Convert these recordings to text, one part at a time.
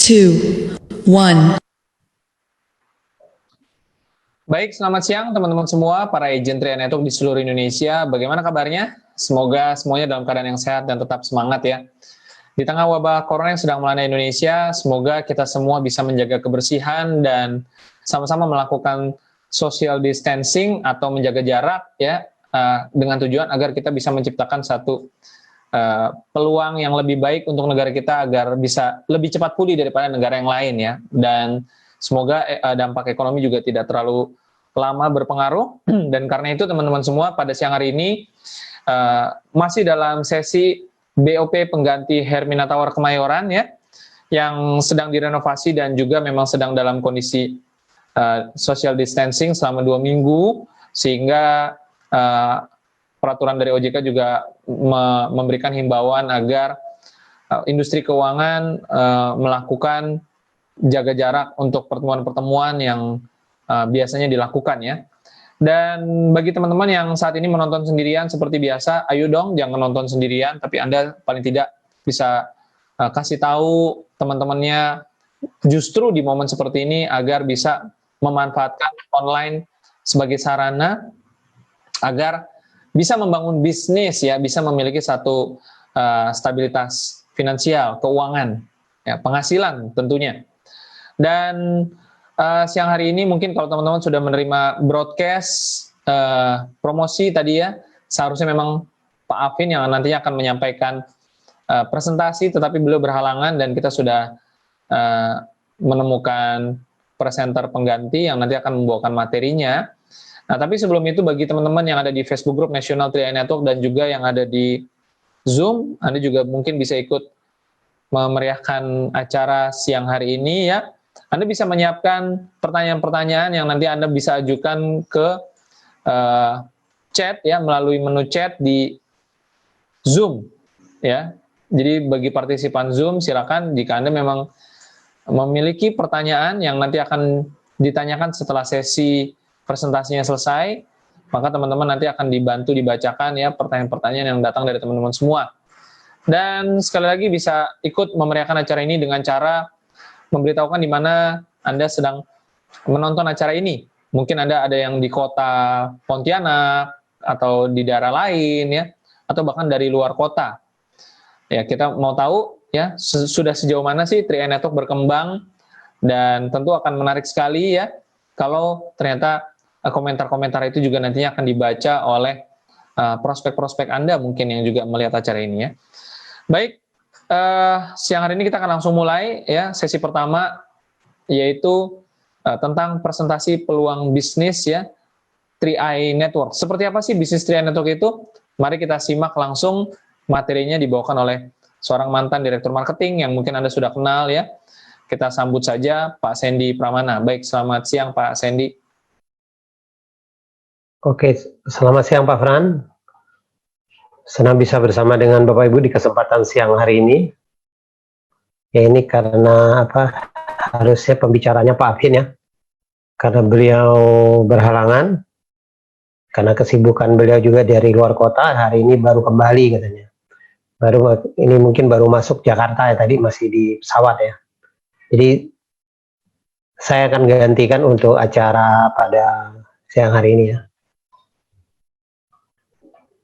2, 1. Baik, selamat siang teman-teman semua, para agent Tria Network di seluruh Indonesia. Bagaimana kabarnya? Semoga semuanya dalam keadaan yang sehat dan tetap semangat ya. Di tengah wabah corona yang sedang melanda Indonesia, semoga kita semua bisa menjaga kebersihan dan sama-sama melakukan social distancing atau menjaga jarak ya, dengan tujuan agar kita bisa menciptakan satu peluang yang lebih baik untuk negara kita agar bisa lebih cepat pulih daripada negara yang lain ya. Dan semoga dampak ekonomi juga tidak terlalu lama berpengaruh. Dan karena itu teman-teman semua, pada siang hari ini masih dalam sesi BOP pengganti Hermina Tower Kemayoran ya, yang sedang direnovasi dan juga memang sedang dalam kondisi social distancing selama 2 minggu, sehingga peraturan dari OJK juga memberikan himbauan agar industri keuangan melakukan jaga jarak untuk pertemuan-pertemuan yang biasanya dilakukan ya. Dan bagi teman-teman yang saat ini menonton sendirian seperti biasa, ayo dong jangan nonton sendirian, tapi Anda paling tidak bisa kasih tahu teman-temannya justru di momen seperti ini agar bisa memanfaatkan online sebagai sarana agar bisa membangun bisnis ya, bisa memiliki satu stabilitas finansial, keuangan, ya, penghasilan tentunya. Dan siang hari ini mungkin kalau teman-teman sudah menerima broadcast promosi tadi ya, seharusnya memang Pak Afin yang nantinya akan menyampaikan presentasi, tetapi beliau berhalangan dan kita sudah menemukan presenter pengganti yang nanti akan membawakan materinya. Nah, tapi sebelum itu bagi teman-teman yang ada di Facebook Group National Tria Network dan juga yang ada di Zoom, Anda juga mungkin bisa ikut memeriahkan acara siang hari ini ya. Anda bisa menyiapkan pertanyaan-pertanyaan yang nanti Anda bisa ajukan ke chat ya, melalui menu chat di Zoom ya. Jadi bagi partisipan Zoom silakan jika Anda memang memiliki pertanyaan yang nanti akan ditanyakan setelah sesi presentasinya selesai, maka teman-teman nanti akan dibantu dibacakan ya pertanyaan-pertanyaan yang datang dari teman-teman semua. Dan sekali lagi bisa ikut memeriahkan acara ini dengan cara memberitahukan di mana Anda sedang menonton acara ini. Mungkin Anda ada yang di kota Pontianak atau di daerah lain ya, atau bahkan dari luar kota. Ya, kita mau tahu ya sudah sejauh mana sih Tria Network berkembang, dan tentu akan menarik sekali ya kalau ternyata komentar-komentar itu juga nantinya akan dibaca oleh prospek-prospek Anda mungkin yang juga melihat acara ini ya. Baik, siang hari ini kita akan langsung mulai ya sesi pertama, yaitu tentang presentasi peluang bisnis ya Tri Network. Seperti apa sih bisnis Tri Network itu? Mari kita simak langsung materinya dibawakan oleh seorang mantan direktur marketing yang mungkin Anda sudah kenal ya. Kita sambut saja Pak Sandy Pramana. Baik, selamat siang Pak Sandy. Oke, selamat siang Pak Fran. Senang bisa bersama dengan Bapak Ibu di kesempatan siang hari ini. Ya ini karena harusnya pembicaranya Pak Afin ya. Karena beliau berhalangan, karena kesibukan beliau juga dari luar kota, hari ini baru kembali katanya. Ini mungkin baru masuk Jakarta ya, tadi masih di pesawat ya. Jadi saya akan gantikan untuk acara pada siang hari ini ya.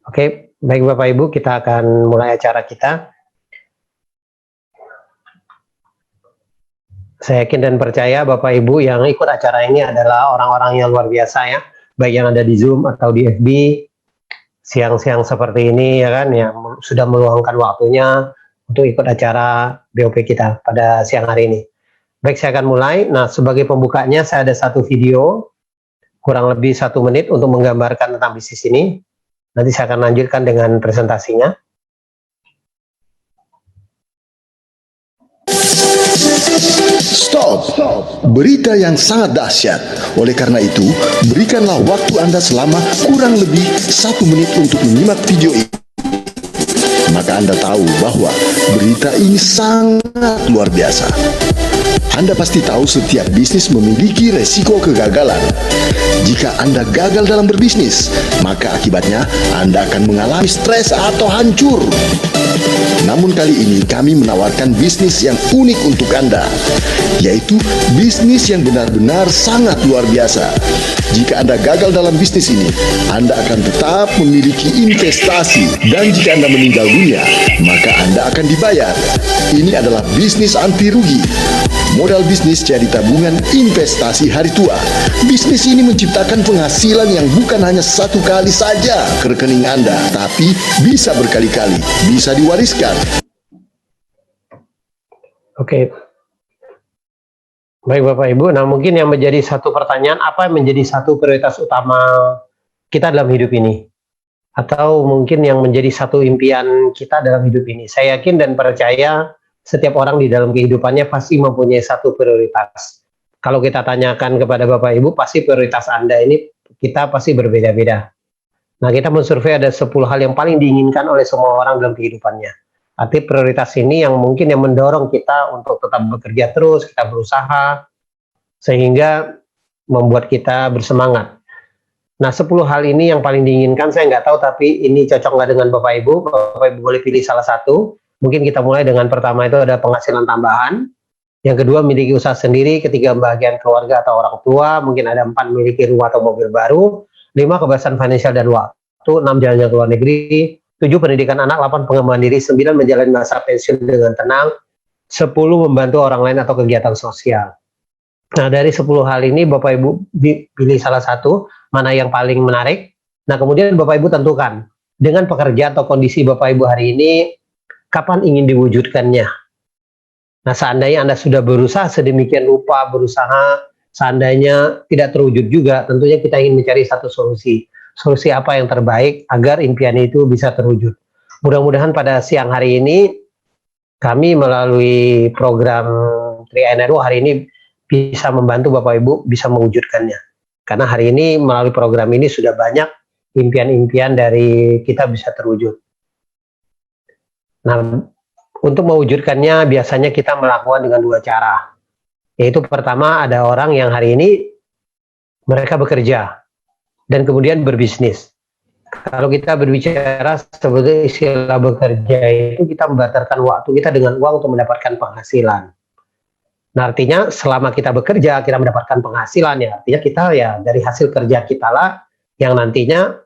Oke, baik Bapak Ibu, kita akan mulai acara kita. Saya yakin dan percaya Bapak Ibu yang ikut acara ini adalah orang-orang yang luar biasa ya, baik yang ada di Zoom atau di FB, siang-siang seperti ini ya kan, yang sudah meluangkan waktunya untuk ikut acara BOP kita pada siang hari ini. Baik, saya akan mulai. Nah, sebagai pembukanya saya ada satu video, kurang lebih 1 menit untuk menggambarkan tentang bisnis ini. Nanti saya akan lanjutkan dengan presentasinya. Stop. Berita yang sangat dahsyat. Oleh karena itu, berikanlah waktu Anda selama kurang lebih 1 menit untuk menyimak video ini. Maka Anda tahu bahwa berita ini sangat luar biasa. Anda pasti tahu setiap bisnis memiliki resiko kegagalan. Jika Anda gagal dalam berbisnis, maka akibatnya Anda akan mengalami stres atau hancur. Namun kali ini kami menawarkan bisnis yang unik untuk Anda, yaitu bisnis yang benar-benar sangat luar biasa. Jika Anda gagal dalam bisnis ini, Anda akan tetap memiliki investasi, dan jika Anda meninggal dunia, maka Anda akan dibayar. Ini adalah bisnis anti rugi. Modal bisnis jadi tabungan investasi hari tua. Bisnis ini menciptakan penghasilan yang bukan hanya satu kali saja ke rekening Anda, tapi bisa berkali-kali, bisa diwariskan. Oke. Baik Bapak Ibu, nah mungkin yang menjadi satu pertanyaan, apa yang menjadi satu prioritas utama kita dalam hidup ini? Atau mungkin yang menjadi satu impian kita dalam hidup ini? Saya yakin dan percaya setiap orang di dalam kehidupannya pasti mempunyai satu prioritas. Kalau kita tanyakan kepada Bapak Ibu, pasti prioritas Anda ini kita pasti berbeda-beda. Nah, kita mensurvei ada 10 hal yang paling diinginkan oleh semua orang dalam kehidupannya. Arti prioritas ini yang mungkin yang mendorong kita untuk tetap bekerja terus, kita berusaha, sehingga membuat kita bersemangat. Nah, 10 hal ini yang paling diinginkan, saya nggak tahu tapi ini cocok nggak dengan Bapak Ibu. Bapak Ibu boleh pilih salah satu. Mungkin kita mulai dengan pertama itu ada penghasilan tambahan. Yang kedua, miliki usaha sendiri. Ketiga, bagian keluarga atau orang tua. Mungkin ada 4, miliki rumah atau mobil baru. 5, kebebasan finansial dan waktu. 6, jalan-jalan ke luar negeri. 7, pendidikan anak. 8, pengembangan diri. 9, menjalani masa pensiun dengan tenang. 10, membantu orang lain atau kegiatan sosial. Nah, dari 10 hal ini Bapak Ibu pilih salah satu, mana yang paling menarik. Nah, kemudian Bapak Ibu tentukan, dengan pekerjaan atau kondisi Bapak Ibu hari ini, kapan ingin diwujudkannya. Nah, seandainya Anda sudah berusaha sedemikian rupa, berusaha, seandainya tidak terwujud juga, tentunya kita ingin mencari satu solusi. Solusi apa yang terbaik agar impian itu bisa terwujud. Mudah-mudahan pada siang hari ini, kami melalui program 3NRO hari ini bisa membantu Bapak Ibu bisa mewujudkannya. Karena hari ini melalui program ini sudah banyak impian-impian dari kita bisa terwujud. Nah, untuk mewujudkannya biasanya kita melakukan dengan 2 cara. Yaitu pertama, ada orang yang hari ini mereka bekerja dan kemudian berbisnis. Kalau kita berbicara sebagai istilah bekerja itu kita membarterkan waktu kita dengan uang untuk mendapatkan penghasilan. Nah, artinya selama kita bekerja kita mendapatkan penghasilan, ya artinya kita ya dari hasil kerja kita lah yang nantinya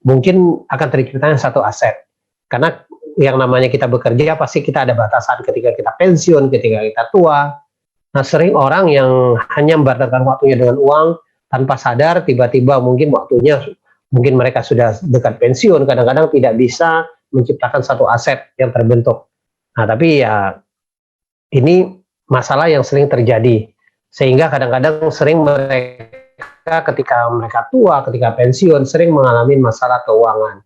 mungkin akan terciptakan satu aset. Karena yang namanya kita bekerja pasti kita ada batasan ketika kita pensiun, ketika kita tua. Nah, sering orang yang hanya membarterkan waktunya dengan uang tanpa sadar, tiba-tiba mungkin waktunya, mungkin mereka sudah dekat pensiun, kadang-kadang tidak bisa menciptakan satu aset yang terbentuk. Nah, tapi ya ini masalah yang sering terjadi, sehingga kadang-kadang sering mereka ketika mereka tua, ketika pensiun, sering mengalami masalah keuangan.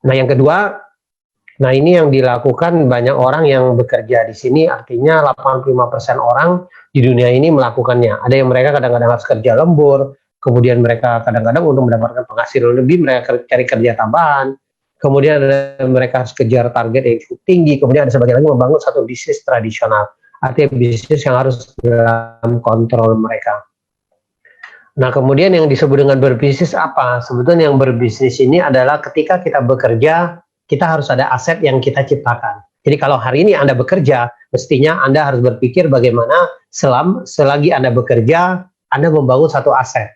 Nah, yang kedua, nah ini yang dilakukan banyak orang yang bekerja di sini, artinya 85% orang di dunia ini melakukannya. Ada yang mereka kadang-kadang harus kerja lembur, kemudian mereka kadang-kadang untuk mendapatkan penghasilan lebih, mereka cari kerja tambahan, kemudian ada mereka harus kejar target yang cukup tinggi, kemudian ada sebagian lagi membangun satu bisnis tradisional, artinya bisnis yang harus dalam kontrol mereka. Nah, kemudian yang disebut dengan berbisnis apa? Sebetulnya yang berbisnis ini adalah ketika kita bekerja, kita harus ada aset yang kita ciptakan. Jadi kalau hari ini Anda bekerja, mestinya Anda harus berpikir bagaimana selagi Anda bekerja, Anda membangun satu aset.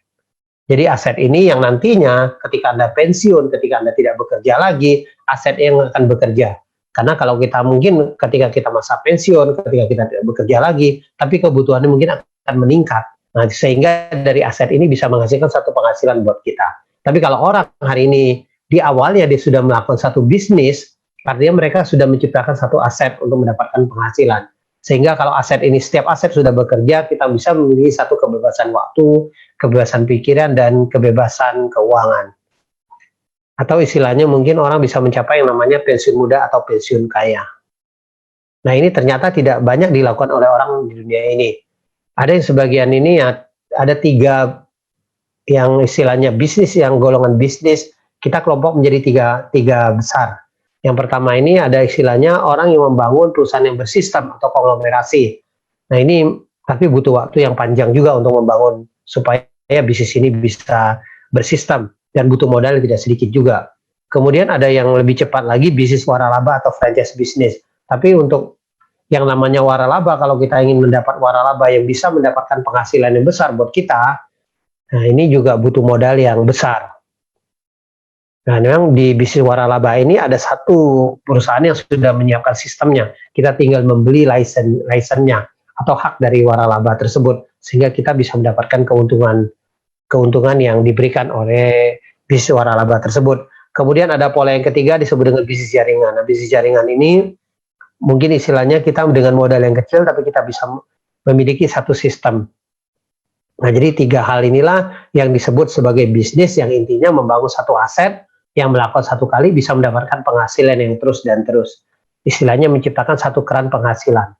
Jadi aset ini yang nantinya ketika Anda pensiun, ketika Anda tidak bekerja lagi, aset yang akan bekerja. Karena kalau kita mungkin ketika kita masa pensiun, ketika kita tidak bekerja lagi, tapi kebutuhannya mungkin akan meningkat. Nah, sehingga dari aset ini bisa menghasilkan satu penghasilan buat kita. Tapi kalau orang hari ini di awalnya dia sudah melakukan satu bisnis, artinya mereka sudah menciptakan satu aset untuk mendapatkan penghasilan. Sehingga kalau aset ini, setiap aset sudah bekerja, kita bisa memiliki satu kebebasan waktu, kebebasan pikiran, dan kebebasan keuangan. Atau istilahnya mungkin orang bisa mencapai yang namanya pensiun muda atau pensiun kaya. Nah, ini ternyata tidak banyak dilakukan oleh orang di dunia ini. Ada yang sebagian ini ya, ada 3 yang istilahnya bisnis, yang golongan bisnis, kita kelompok menjadi tiga besar. Yang pertama ini ada istilahnya orang yang membangun perusahaan yang bersistem atau konglomerasi. Nah, ini tapi butuh waktu yang panjang juga untuk membangun supaya bisnis ini bisa bersistem, dan butuh modal yang tidak sedikit juga. Kemudian ada yang lebih cepat lagi, bisnis waralaba atau franchise bisnis. Tapi untuk yang namanya waralaba, kalau kita ingin mendapat waralaba yang bisa mendapatkan penghasilan yang besar buat kita, nah ini juga butuh modal yang besar. Nah, memang di bisnis waralaba ini ada satu perusahaan yang sudah menyiapkan sistemnya. Kita tinggal membeli lisensinya atau hak dari waralaba tersebut, sehingga kita bisa mendapatkan keuntungan yang diberikan oleh bisnis waralaba tersebut. Kemudian ada pola yang ketiga disebut dengan bisnis jaringan. Nah, bisnis jaringan ini mungkin istilahnya kita dengan modal yang kecil, tapi kita bisa memiliki satu sistem. Nah, jadi 3 hal inilah yang disebut sebagai bisnis, yang intinya membangun satu aset yang melakukan satu kali bisa mendapatkan penghasilan yang terus dan terus. Istilahnya menciptakan satu keran penghasilan.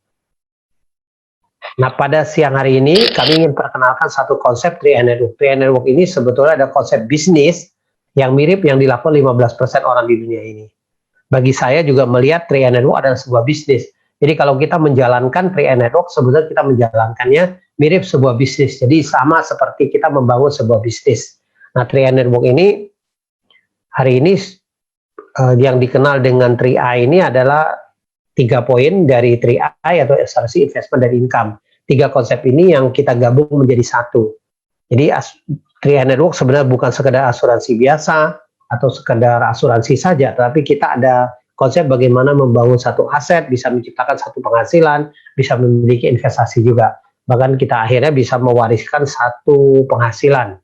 Nah, pada siang hari ini kami ingin perkenalkan satu konsep 3i Network. 3i Network ini sebetulnya ada konsep bisnis yang mirip yang dilakukan 15% orang di dunia ini. Bagi saya juga melihat 3i Network adalah sebuah bisnis. Jadi kalau kita menjalankan 3i Network, sebetulnya kita menjalankannya mirip sebuah bisnis. Jadi sama seperti kita membangun sebuah bisnis. Nah, 3i Network ini hari ini yang dikenal dengan 3i ini adalah 3 poin dari 3i atau asuransi, investment, dan income. 3 konsep ini yang kita gabung menjadi satu. Jadi 3i Network sebenarnya bukan sekedar asuransi biasa atau sekedar asuransi saja, tapi kita ada konsep bagaimana membangun satu aset, bisa menciptakan satu penghasilan, bisa memiliki investasi juga. Bahkan kita akhirnya bisa mewariskan satu penghasilan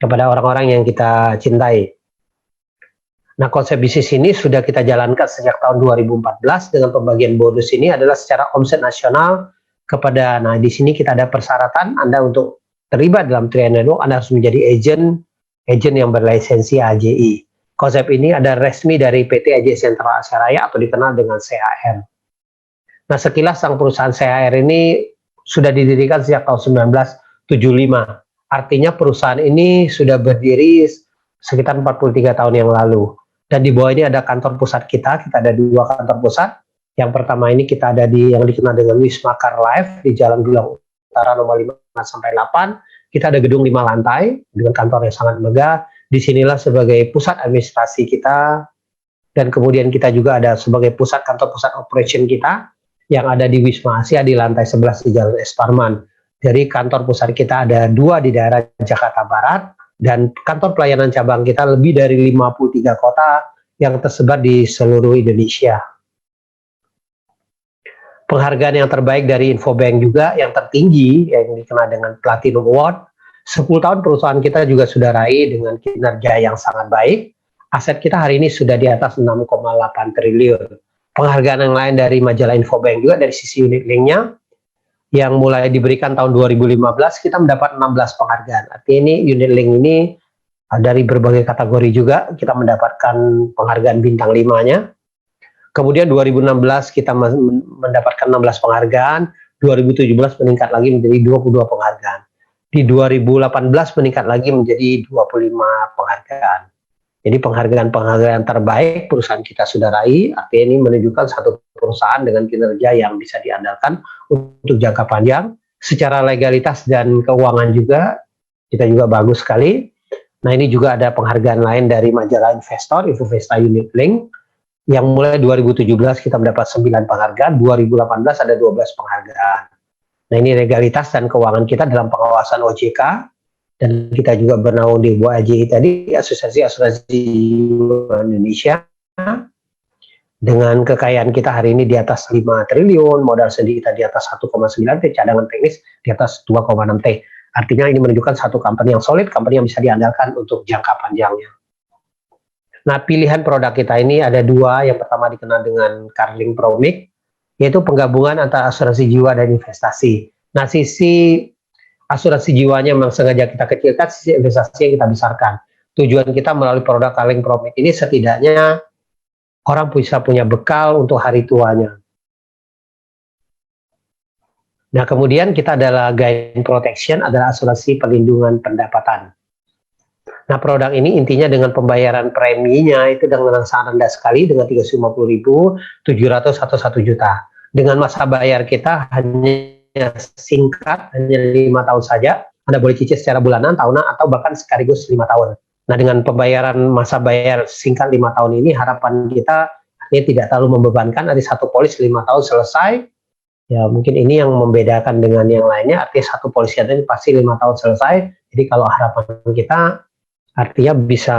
kepada orang-orang yang kita cintai. Nah, konsep bisnis ini sudah kita jalankan sejak tahun 2014 dengan pembagian bonus ini adalah secara omset nasional kepada, nah di sini kita ada persyaratan Anda untuk terlibat dalam 3i Network, Anda harus menjadi agent yang berlisensi AJI. Konsep ini ada resmi dari PT AJI Sentral Asia Raya atau dikenal dengan CAR. Nah, sekilas sang perusahaan CAR ini sudah didirikan sejak tahun 1975. Artinya perusahaan ini sudah berdiri sekitar 43 tahun yang lalu. Dan di bawah ini ada kantor pusat kita ada 2 kantor pusat. Yang pertama ini kita ada di yang dikenal dengan Wisma Car Life di Jalan Dulang Utara nomor 5-8. Kita ada gedung 5 lantai dengan kantor yang sangat megah. Disinilah sebagai pusat administrasi kita, dan kemudian kita juga ada sebagai kantor pusat operation kita yang ada di Wisma Asia di lantai 11 di Jalan Es Parman. Jadi kantor pusat kita ada 2 di daerah Jakarta Barat, dan kantor pelayanan cabang kita lebih dari 53 kota yang tersebar di seluruh Indonesia. Penghargaan yang terbaik dari Infobank juga yang tertinggi yang dikenal dengan Platinum Award. 10 tahun perusahaan kita juga sudah raih dengan kinerja yang sangat baik. Aset kita hari ini sudah di atas 6,8 triliun. Penghargaan yang lain dari majalah Infobank juga dari sisi unit link-nya yang mulai diberikan tahun 2015 kita mendapat 16 penghargaan. Artinya ini unit link ini dari berbagai kategori juga kita mendapatkan penghargaan bintang 5-nya. Kemudian 2016 kita mendapatkan 16 penghargaan, 2017 meningkat lagi menjadi 22 penghargaan. Di 2018 meningkat lagi menjadi 25 penghargaan. Jadi penghargaan-penghargaan terbaik perusahaan kita sudah raih, artinya ini menunjukkan satu perusahaan dengan kinerja yang bisa diandalkan untuk jangka panjang. Secara legalitas dan keuangan juga, kita juga bagus sekali. Nah, ini juga ada penghargaan lain dari majalah Investor, Infovesta Unit Link, yang mulai 2017 kita mendapat 9 penghargaan, 2018 ada 12 penghargaan. Nah, ini legalitas dan keuangan kita dalam pengawasan OJK, dan kita juga bernaung di bawah AJI tadi, Asosiasi Asuransi Indonesia, dengan kekayaan kita hari ini di atas 5 triliun, modal sendiri kita di atas 1,9 T, cadangan teknis di atas 2,6 T. Artinya ini menunjukkan satu company yang solid, company yang bisa diandalkan untuk jangka panjangnya. Nah, pilihan produk kita ini ada 2, yang pertama dikenal dengan Carling Promic, yaitu penggabungan antara asuransi jiwa dan investasi. Nah, sisi asuransi jiwanya memang sengaja kita kecilkan, sisi investasi yang kita besarkan. Tujuan kita melalui produk Carling Promic ini setidaknya orang bisa punya bekal untuk hari tuanya. Nah, kemudian kita adalah Gain Protection, adalah asuransi perlindungan pendapatan. Nah, produk ini intinya dengan pembayaran preminya itu dengan sangat rendah sekali, dengan 350.700 atau 1 juta. Dengan masa bayar kita hanya singkat, hanya 5 tahun saja. Anda boleh cicil secara bulanan, tahunan, atau bahkan sekaligus 5 tahun. Nah, dengan pembayaran masa bayar singkat 5 tahun ini, harapan kita artinya tidak terlalu membebankan. Ada satu polis 5 tahun selesai. Ya, mungkin ini yang membedakan dengan yang lainnya. Artinya satu polis ini pasti 5 tahun selesai. Jadi kalau harapan kita artinya bisa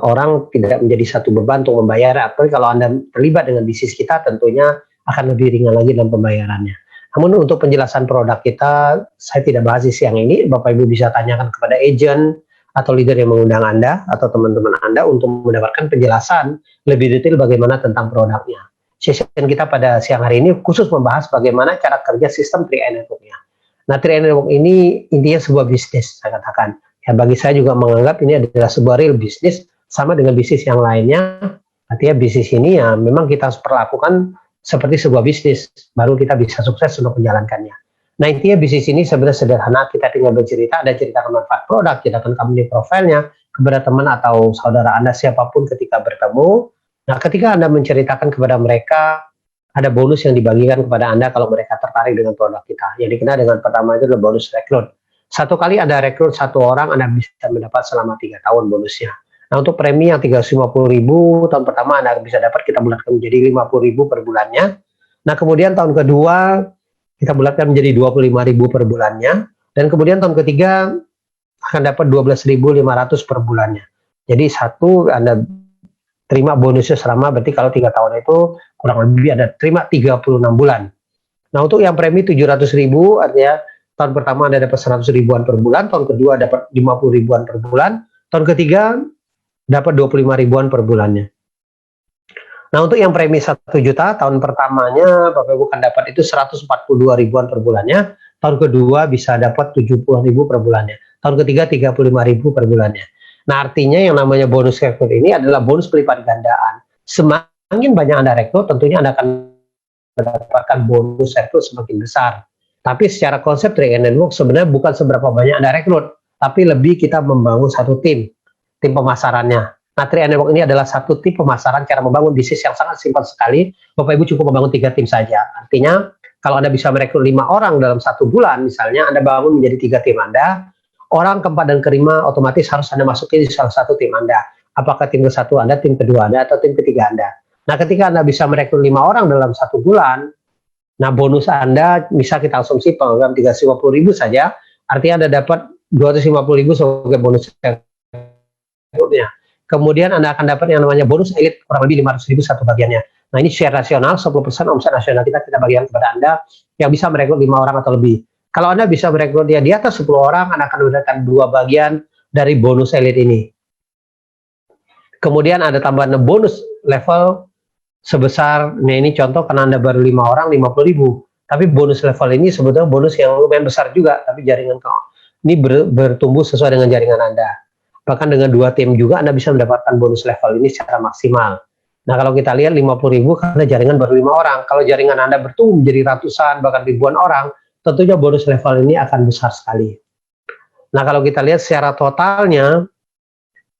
orang tidak menjadi satu beban untuk membayar. Apalagi kalau Anda terlibat dengan bisnis kita, tentunya akan lebih ringan lagi dalam pembayarannya. Namun untuk penjelasan produk kita, saya tidak bahas di siang ini. Bapak Ibu bisa tanyakan kepada agent atau leader yang mengundang Anda atau teman-teman Anda untuk mendapatkan penjelasan lebih detail bagaimana tentang produknya. Session kita pada siang hari ini khusus membahas bagaimana cara kerja sistem 3i Network-nya. Nah, 3i Network ini intinya sebuah bisnis, saya katakan. Ya, bagi saya juga menganggap ini adalah sebuah real bisnis, sama dengan bisnis yang lainnya. Artinya bisnis ini ya memang kita harus perlakukan seperti sebuah bisnis, baru kita bisa sukses untuk menjalankannya. Nah, intinya bisnis ini sebenarnya sederhana, kita tinggal bercerita, ada ceritakan manfaat produk, ceritakan company profile-nya kepada teman atau saudara Anda siapapun ketika bertemu. Nah, ketika Anda menceritakan kepada mereka, ada bonus yang dibagikan kepada Anda kalau mereka tertarik dengan produk kita. Yang dikenal dengan pertama itu adalah bonus rekrut. Satu kali Anda rekrut satu orang, Anda bisa mendapat selama 3 tahun bonusnya. Nah, untuk premi yang 350.000, tahun pertama Anda bisa dapat, kita bulatkan menjadi 50.000 per bulannya. Nah, kemudian tahun kedua, kita bulatkan menjadi 25.000 per bulannya. Dan kemudian tahun ketiga, akan dapat 12.500 per bulannya. Jadi satu, Anda terima bonusnya selama, berarti kalau 3 tahun itu kurang lebih Anda terima 36 bulan. Nah, untuk yang premi 700.000, artinya tahun pertama Anda dapat 100 ribuan per bulan, tahun kedua dapat 50 ribuan per bulan, tahun ketiga dapat 25 ribuan per bulannya. Nah, untuk yang premi 1 juta, tahun pertamanya Bapak Ibu akan dapat itu 142 ribuan per bulannya, tahun kedua bisa dapat 70 ribu per bulannya, tahun ketiga 35 ribu per bulannya. Nah, artinya yang namanya bonus rekrut ini adalah bonus pelipat gandaan. Semakin banyak Anda rekrut, tentunya Anda akan mendapatkan bonus rekrut semakin besar. Tapi secara konsep 3i Network sebenarnya bukan seberapa banyak Anda rekrut, tapi lebih kita membangun satu tim pemasarannya. Nah, 3i Network ini adalah satu tim pemasaran, cara membangun bisnis yang sangat simpel sekali. Bapak Ibu cukup membangun 3 tim saja. Artinya, kalau Anda bisa merekrut 5 orang dalam 1 bulan, misalnya Anda bangun menjadi 3 tim Anda, orang keempat dan kelima otomatis harus Anda masukin di salah satu tim Anda. Apakah tim ke-1 Anda, tim kedua Anda, atau tim ketiga Anda. Nah, ketika Anda bisa merekrut 5 orang dalam 1 bulan, nah bonus Anda, bisa kita asumsi program 350.000 saja, artinya Anda dapat 250.000 sebagai bonus rekrutnya. Kemudian Anda akan dapat yang namanya bonus elit, kurang lebih 500.000 satu bagiannya. Nah, ini share nasional, 10% omset nasional kita bagikan kepada Anda yang bisa merekrut 5 orang atau lebih. Kalau Anda bisa merekrut dia di atas 10 orang, Anda akan mendapatkan 2 bagian dari bonus elit ini. Kemudian ada tambahan bonus level sebesar, nah ini contoh karena Anda baru 5 orang, 50.000. Tapi bonus level ini sebetulnya bonus yang lumayan besar juga, tapi jaringan ini bertumbuh sesuai dengan jaringan Anda. Bahkan dengan 2 tim juga Anda bisa mendapatkan bonus level ini secara maksimal. Nah, kalau kita lihat 50.000 karena jaringan baru 5 orang. Kalau jaringan Anda bertumbuh menjadi ratusan, bahkan ribuan orang, tentunya bonus level ini akan besar sekali. Nah, kalau kita lihat secara totalnya,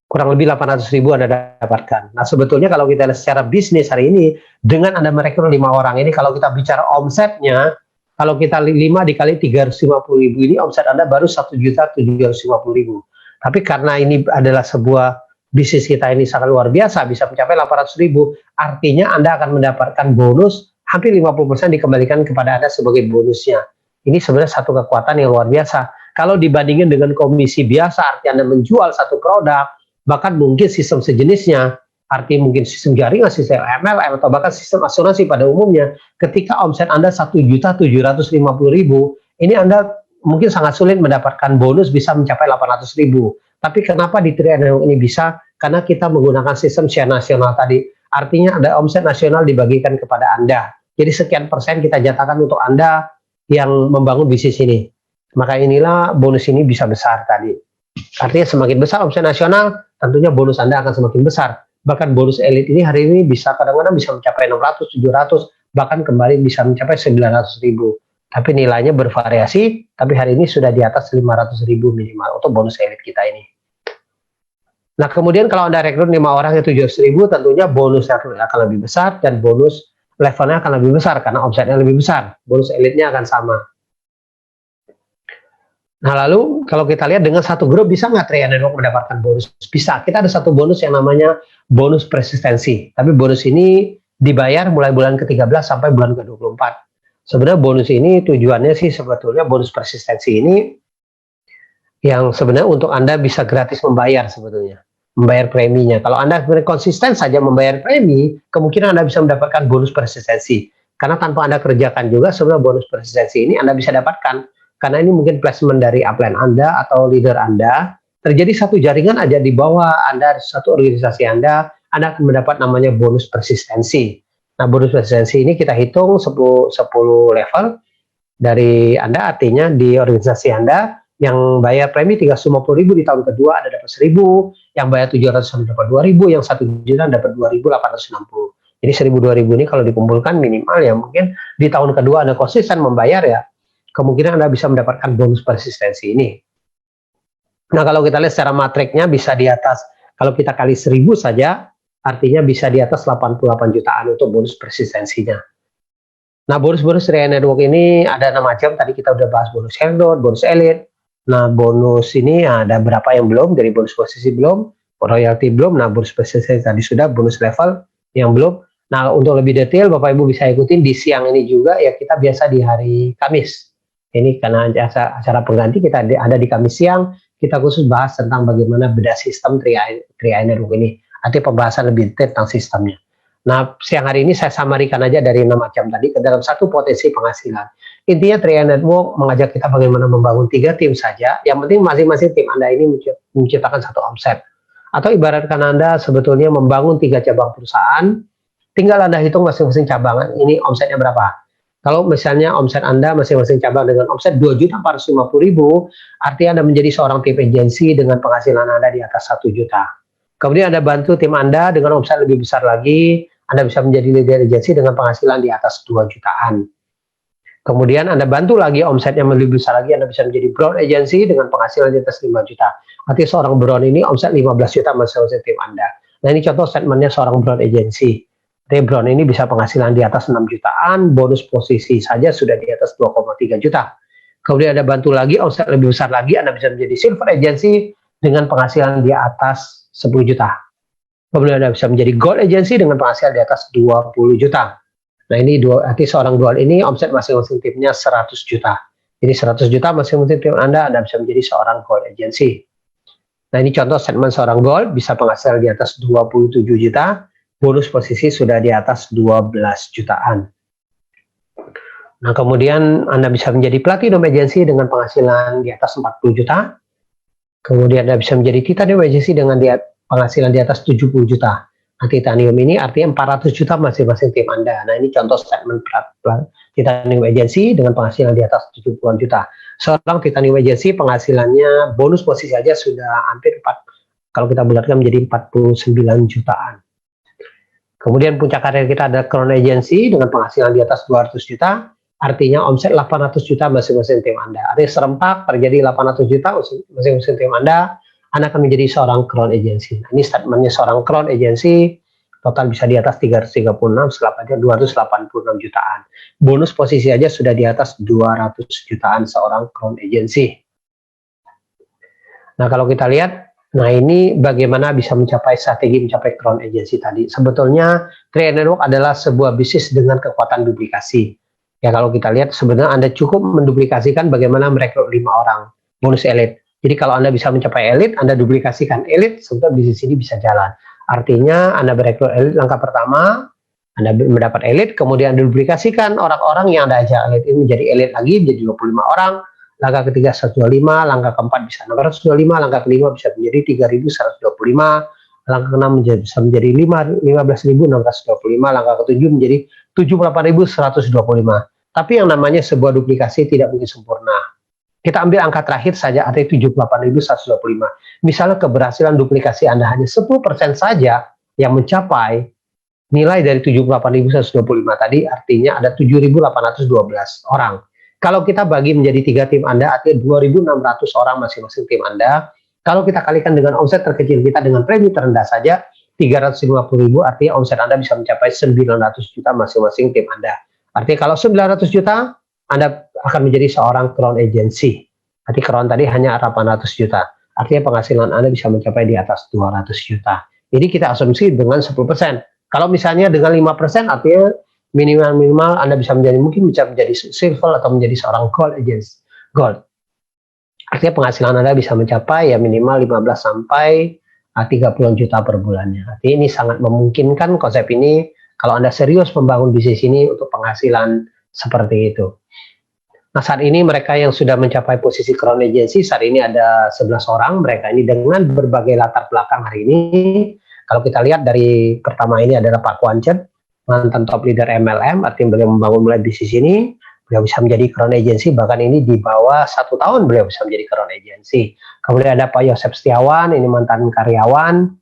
kurang lebih 800.000 Anda dapatkan. Nah, sebetulnya kalau kita lihat secara bisnis hari ini, dengan Anda merekrut 5 orang ini, kalau kita bicara omsetnya, kalau kita 5 dikali 350.000 ini, omset Anda baru 1.750.000. Tapi karena ini adalah sebuah bisnis kita ini sangat luar biasa, bisa mencapai 800.000, artinya Anda akan mendapatkan bonus, hampir 50% dikembalikan kepada Anda sebagai bonusnya. Ini sebenarnya satu kekuatan yang luar biasa. Kalau dibandingin dengan komisi biasa, arti Anda menjual satu produk, bahkan mungkin sistem sejenisnya, arti mungkin sistem jaringan, sistem MLM, atau bahkan sistem asuransi pada umumnya, ketika omset Anda 1.750.000, ini Anda mungkin sangat sulit mendapatkan bonus bisa mencapai 800.000. Tapi kenapa di 3i Network ini bisa? Karena kita menggunakan sistem share nasional tadi. Artinya ada omset nasional dibagikan kepada Anda. Jadi sekian persen kita jatahkan untuk Anda yang membangun bisnis ini. Maka inilah bonus ini bisa besar tadi. Artinya semakin besar omset nasional, tentunya bonus Anda akan semakin besar. Bahkan bonus elit ini hari ini bisa kadang-kadang bisa mencapai 600, 700, bahkan kembali bisa mencapai 900.000. Tapi nilainya bervariasi, tapi hari ini sudah di atas 500.000 minimal untuk bonus elit kita ini. Nah, kemudian kalau Anda rekrut 5 orang yang 700.000, tentunya bonusnya akan lebih besar dan bonus levelnya akan lebih besar karena omsetnya lebih besar. Bonus elitnya akan sama. Nah, lalu kalau kita lihat dengan satu grup bisa nggak Triad Network mendapatkan bonus? Bisa. Kita ada satu bonus yang namanya bonus persistensi. Tapi bonus ini dibayar mulai bulan ke-13 sampai bulan ke-24. Sebenarnya bonus ini tujuannya sih sebetulnya bonus persistensi ini yang sebenarnya untuk Anda bisa gratis membayar sebetulnya. Membayar preminya. Kalau Anda konsisten saja membayar premi, kemungkinan Anda bisa mendapatkan bonus persistensi. Karena tanpa Anda kerjakan juga sebenarnya bonus persistensi ini Anda bisa dapatkan. Karena ini mungkin placement dari upline Anda atau leader Anda, terjadi satu jaringan aja di bawah Anda, satu organisasi Anda akan mendapat namanya bonus persistensi. Nah, bonus persistensi ini kita hitung 10 level dari Anda, artinya di organisasi Anda, yang bayar premi 350.000 di tahun kedua Anda dapat 1.000, yang bayar 700 dapat 2.000, yang 1 juta dapat 2.860. Jadi 1.000 2.000 ini kalau dikumpulkan minimal ya mungkin di tahun kedua Anda konsisten membayar ya, kemungkinan Anda bisa mendapatkan bonus persistensi ini. Nah, kalau kita lihat secara matriknya bisa di atas, kalau kita kali 1.000 saja, artinya bisa di atas 88 jutaan untuk bonus persistensinya. Nah, bonus-bonus Triad Network ini ada 6 macam, tadi kita udah bahas bonus Herdot, bonus Elite. Nah, bonus ini ada berapa yang belum, dari bonus posisi belum, royalty belum, nah bonus persistensi tadi sudah, bonus level yang belum. Nah, untuk lebih detail Bapak Ibu bisa ikutin di siang ini juga ya, kita biasa di hari Kamis. Ini karena acara pengganti kita ada di Kamis siang, kita khusus bahas tentang bagaimana bedah sistem Triad Network ini. Artinya pembahasan lebih detail tentang sistemnya. Nah, siang hari ini saya samarikan aja dari 6 macam tadi ke dalam satu potensi penghasilan. Intinya Triad Network mengajak kita bagaimana membangun 3 tim saja. Yang penting masing-masing tim Anda ini menciptakan satu omset. Atau ibaratkan Anda sebetulnya membangun 3 cabang perusahaan, tinggal Anda hitung masing-masing cabang ini omsetnya berapa. Kalau misalnya omset Anda masing-masing cabang dengan omset 2.450.000, artinya Anda menjadi seorang tim agensi dengan penghasilan Anda di atas 1 juta. Kemudian Anda bantu tim Anda dengan omset lebih besar lagi, Anda bisa menjadi leader agensi dengan penghasilan di atas 2 jutaan. Kemudian Anda bantu lagi omsetnya lebih besar lagi, Anda bisa menjadi brown agency dengan penghasilan di atas 5 juta. Artinya seorang brown ini omset 15 juta masing-masing tim Anda. Nah, ini contoh statementnya seorang brown agency. Brown ini bisa penghasilan di atas 6 jutaan, bonus posisi saja sudah di atas 2,3 juta. Kemudian Anda bantu lagi, omset lebih besar lagi, Anda bisa menjadi silver agency dengan penghasilan di atas 10 juta. Kemudian Anda bisa menjadi gold agency dengan penghasilan di atas 20 juta. Nah, ini arti seorang gold ini omset masing-masing timnya 100 juta. Jadi 100 juta masing-masing tim Anda bisa menjadi seorang gold agency. Nah, ini contoh statement seorang gold, bisa penghasilan di atas 27 juta. Bonus posisi sudah di atas 12 jutaan. Nah, kemudian Anda bisa menjadi platinum agency dengan penghasilan di atas 40 juta. Kemudian Anda bisa menjadi titanium agency dengan penghasilan di atas 70 juta. Nah, titanium ini artinya 400 juta masing-masing tim Anda. Nah, ini contoh statement titanium agency dengan penghasilan di atas 70-an juta. Seorang titanium agency penghasilannya bonus posisi saja sudah hampir kalau kita bulatkan menjadi 49 jutaan. Kemudian puncak karir kita ada Crown Agency dengan penghasilan di atas 200 juta, artinya omset 800 juta masing-masing tim Anda. Artinya serempak terjadi 800 juta masing-masing tim Anda akan menjadi seorang Crown Agency. Nah, ini statementnya seorang Crown Agency, total bisa di atas 336, selapanya 286 jutaan. Bonus posisi aja sudah di atas 200 jutaan seorang Crown Agency. Nah, kalau kita lihat, nah ini bagaimana bisa mencapai strategi mencapai Crown Agency tadi. Sebetulnya Triad Network adalah sebuah bisnis dengan kekuatan duplikasi. Ya, kalau kita lihat sebenarnya Anda cukup menduplikasikan bagaimana merekrut 5 orang bonus elite. Jadi kalau Anda bisa mencapai elite, Anda duplikasikan elite, sebetulnya bisnis ini bisa jalan. Artinya Anda merekrut elite, langkah pertama Anda mendapat elite, kemudian Anda duplikasikan orang-orang yang Anda ajak elite ini menjadi elite lagi, menjadi 25 orang. Langkah ketiga 125, langkah keempat bisa 625, langkah kelima bisa menjadi 3.125, langkah keenam bisa menjadi 15.625, langkah ketujuh menjadi 78.125. Tapi yang namanya sebuah duplikasi tidak mungkin sempurna. Kita ambil angka terakhir saja, artinya 78.125. Misalnya keberhasilan duplikasi Anda hanya 10% saja yang mencapai nilai dari 78.125 tadi, artinya ada 7.812 orang. Kalau kita bagi menjadi 3 tim Anda, artinya 2.600 orang masing-masing tim Anda. Kalau kita kalikan dengan omset terkecil kita dengan premi terendah saja, 350.000, artinya omset Anda bisa mencapai 900 juta masing-masing tim Anda. Artinya kalau 900 juta, Anda akan menjadi seorang Crown Agency. Nanti Crown tadi hanya 800 juta. Artinya penghasilan Anda bisa mencapai di atas 200 juta. Jadi kita asumsi dengan 10%. Kalau misalnya dengan 5%, artinya minimal Anda bisa menjadi silver atau menjadi seorang gold agent. Gold. Artinya penghasilan Anda bisa mencapai ya minimal 15 sampai 30 juta per bulannya. Artinya ini sangat memungkinkan konsep ini kalau Anda serius membangun bisnis ini untuk penghasilan seperti itu. Nah, saat ini mereka yang sudah mencapai posisi Crown Agency, saat ini ada 11 orang. Mereka ini dengan berbagai latar belakang hari ini. Kalau kita lihat dari pertama ini adalah Pak Kwan Chet, mantan top leader MLM, artinya beliau membangun mulai bisnis ini. Beliau bisa menjadi Crown Agency, bahkan ini di bawah 1 tahun beliau bisa menjadi Crown Agency. Kemudian ada Pak Yosef Setiawan, ini mantan karyawan.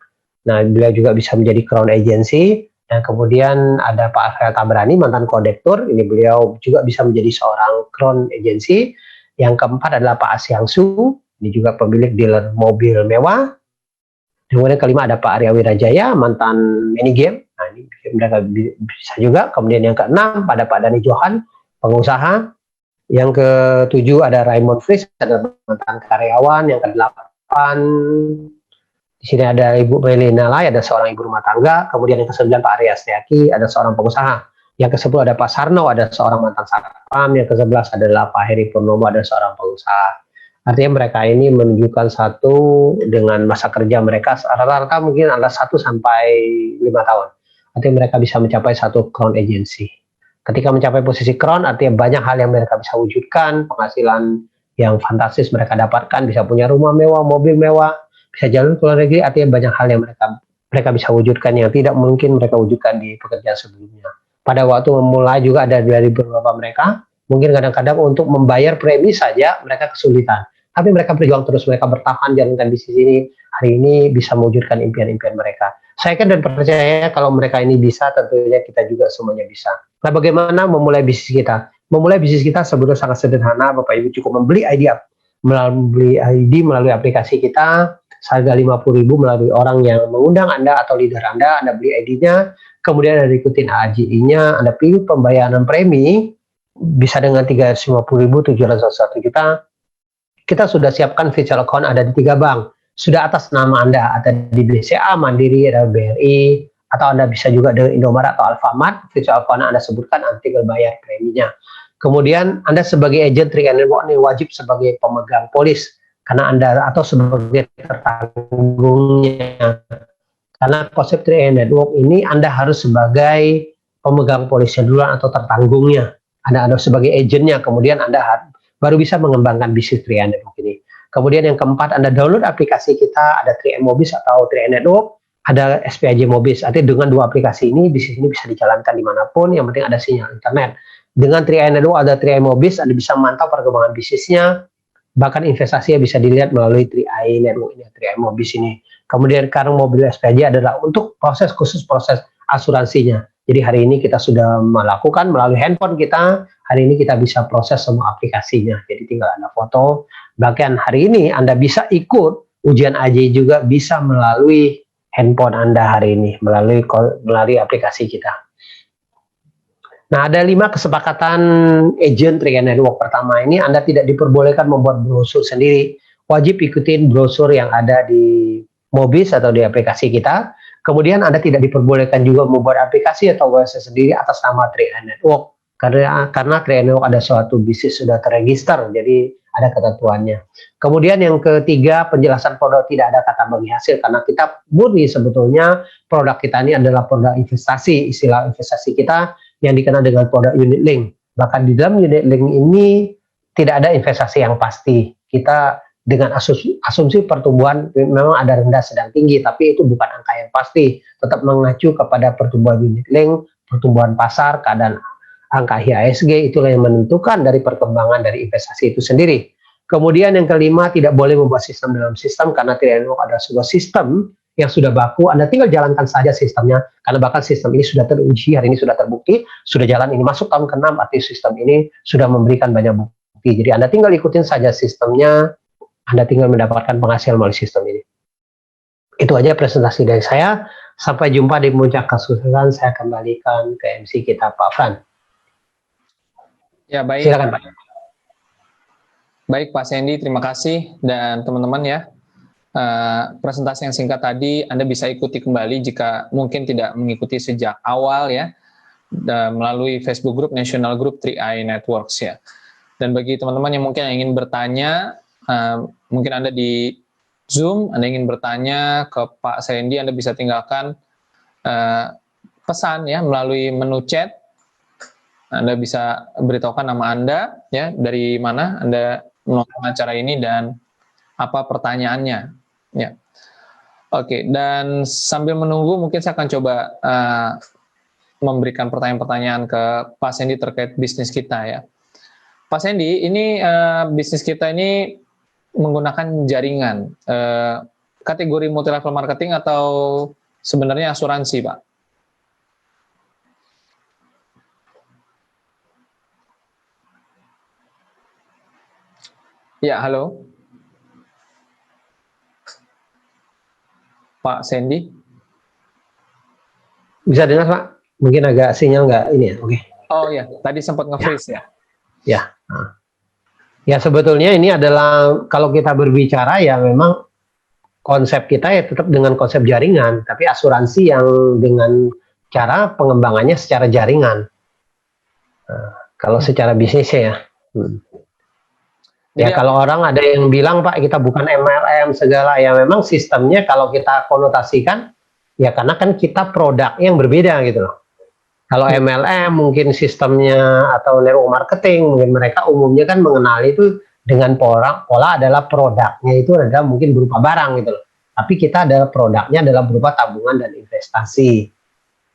Nah, beliau juga bisa menjadi Crown Agency. Dan kemudian ada Pak Rafael Tabrani, mantan kondektur. Ini beliau juga bisa menjadi seorang Crown Agency. Yang keempat adalah Pak Asyang Su. Ini juga pemilik dealer mobil mewah. Kemudian kelima ada Pak Arya Wirajaya, mantan minigame. Nah, ini mereka bisa juga. Kemudian yang keenam ada Pak Dhani Johan, pengusaha. Yang ketujuh ada Raymond Fries, ada mantan karyawan. Yang kedelapan di sini ada Ibu Melina Lai, ada seorang ibu rumah tangga. Kemudian yang ke-9 Pak Arya Setiaki, ada seorang pengusaha. Yang ke-10 ada Pak Sarno, ada seorang mantan satpam. Yang ke-11 adalah Pak Heri Purnomo, ada seorang pengusaha. Artinya mereka ini menunjukkan satu dengan masa kerja mereka rata-rata mungkin adalah 1 sampai 5 tahun. Artinya mereka bisa mencapai satu Crown Agency. Ketika mencapai posisi Crown, artinya banyak hal yang mereka bisa wujudkan, penghasilan yang fantastis mereka dapatkan, bisa punya rumah mewah, mobil mewah, bisa jalan ke luar negeri, artinya banyak hal yang mereka bisa wujudkan yang tidak mungkin mereka wujudkan di pekerjaan sebelumnya. Pada waktu memulai juga ada dari beberapa mereka, mungkin kadang-kadang untuk membayar premi saja mereka kesulitan. Tapi mereka berjuang terus, mereka bertahan jalankan bisnis ini, hari ini bisa mewujudkan impian-impian mereka. Saya yakin dan percaya kalau mereka ini bisa, tentunya kita juga semuanya bisa. Nah, bagaimana memulai bisnis kita? Memulai bisnis kita sebetulnya sangat sederhana, Bapak Ibu cukup membeli ID melalui aplikasi kita, harga 50.000 melalui orang yang mengundang Anda atau leader Anda beli ID-nya, kemudian Anda ikutin AJI-nya, Anda pilih pembayaran premi, bisa dengan 350.000, 701 juta, kita sudah siapkan virtual account ada di 3 bank, sudah atas nama Anda, ada di BCA, Mandiri, ada BRI, atau Anda bisa juga dengan Indomaret atau Alfamart, virtual account Anda sebutkan, Anda tinggal bayar preminya. Kemudian Anda sebagai agent 3 Network ini wajib sebagai pemegang polis, karena Anda atau sebagai tertanggungnya. Karena konsep 3 Network ini Anda harus sebagai pemegang polisnya duluan atau tertanggungnya. Anda sebagai agentnya, kemudian Anda baru bisa mengembangkan bisnis 3 Network ini. Kemudian yang keempat, Anda download aplikasi kita, ada 3M Mobis atau 3 Network, ada SPAJ Mobis. Artinya dengan 2 aplikasi ini, bisnis ini bisa dijalankan dimanapun, yang penting ada sinyal internet. Dengan 3M Network, ada 3M Mobis, Anda bisa memantau perkembangan bisnisnya, bahkan investasinya bisa dilihat melalui 3i Network ini, 3M Mobis ini. Kemudian kartu mobil SPJ adalah untuk proses asuransinya. Jadi hari ini kita sudah melakukan melalui handphone kita, hari ini kita bisa proses semua aplikasinya. Jadi tinggal Anda foto. Bahkan hari ini Anda bisa ikut ujian AJ juga bisa melalui handphone Anda hari ini, melalui aplikasi kita. Nah, ada 5 kesepakatan agent 3 Network. Pertama ini, Anda tidak diperbolehkan membuat brosur sendiri. Wajib ikutin brosur yang ada di Mobis atau di aplikasi kita. Kemudian Anda tidak diperbolehkan juga membuat aplikasi atau website sendiri atas nama 3 Network. Karena 3 Network ada suatu bisnis sudah terregister, jadi ada ketentuannya. Kemudian yang ketiga, penjelasan produk tidak ada kata bagi hasil, karena kita murni sebetulnya produk kita ini adalah produk investasi. Istilah investasi kita yang dikenal dengan produk unit link. Bahkan di dalam unit link ini tidak ada investasi yang pasti. Kita dengan asumsi pertumbuhan memang ada rendah sedang tinggi, tapi itu bukan angka yang pasti. Tetap mengacu kepada pertumbuhan unit link, pertumbuhan pasar, keadaan angka IHSG, itulah yang menentukan dari perkembangan dari investasi itu sendiri. Kemudian yang kelima, tidak boleh membuat sistem dalam sistem, karena tidak ada sebuah sistem yang sudah baku, Anda tinggal jalankan saja sistemnya, karena bahkan sistem ini sudah teruji, hari ini sudah terbukti, sudah jalan, ini masuk tahun ke-6, arti sistem ini sudah memberikan banyak bukti. Jadi Anda tinggal ikutin saja sistemnya, Anda tinggal mendapatkan penghasilan melalui sistem ini. Itu aja presentasi dari saya, sampai jumpa di puncak kesuksesan. Saya kembalikan ke MC kita, Pak Fran. Ya, baik. Silakan, Pak. Baik Pak Sandy, terima kasih dan teman-teman ya. Presentasi yang singkat tadi Anda bisa ikuti kembali jika mungkin tidak mengikuti sejak awal ya, melalui Facebook Group National Group 3i Networks ya. Dan bagi teman-teman yang mungkin ingin bertanya, mungkin Anda di Zoom, Anda ingin bertanya ke Pak Sandy, Anda bisa tinggalkan pesan ya melalui menu chat. Anda bisa beritahukan nama Anda ya, dari mana Anda menonton acara ini dan apa pertanyaannya ya. Oke, dan sambil menunggu mungkin saya akan coba memberikan pertanyaan-pertanyaan ke Pak Sandy terkait bisnis kita ya. Pak Sandy, ini bisnis kita ini menggunakan jaringan, kategori multi level marketing atau sebenarnya asuransi, Pak? Ya, halo. Pak Sandy? Bisa dengar Pak? Mungkin agak sinyal nggak ini ya? Oke. Oh ya, tadi sempat nge-freeze ya? Ya. Ya sebetulnya ini adalah kalau kita berbicara ya memang konsep kita ya tetap dengan konsep jaringan, tapi asuransi yang dengan cara pengembangannya secara jaringan. Kalau secara bisnisnya ya. Ya kalau orang ada yang bilang Pak kita bukan MLM segala, ya memang sistemnya kalau kita konotasikan ya karena kan kita produk yang berbeda gitu loh. Kalau MLM mungkin sistemnya atau network marketing mungkin mereka umumnya kan mengenali itu dengan pola adalah produknya itu adalah mungkin berupa barang gitu loh. Tapi kita adalah produknya adalah berupa tabungan dan investasi.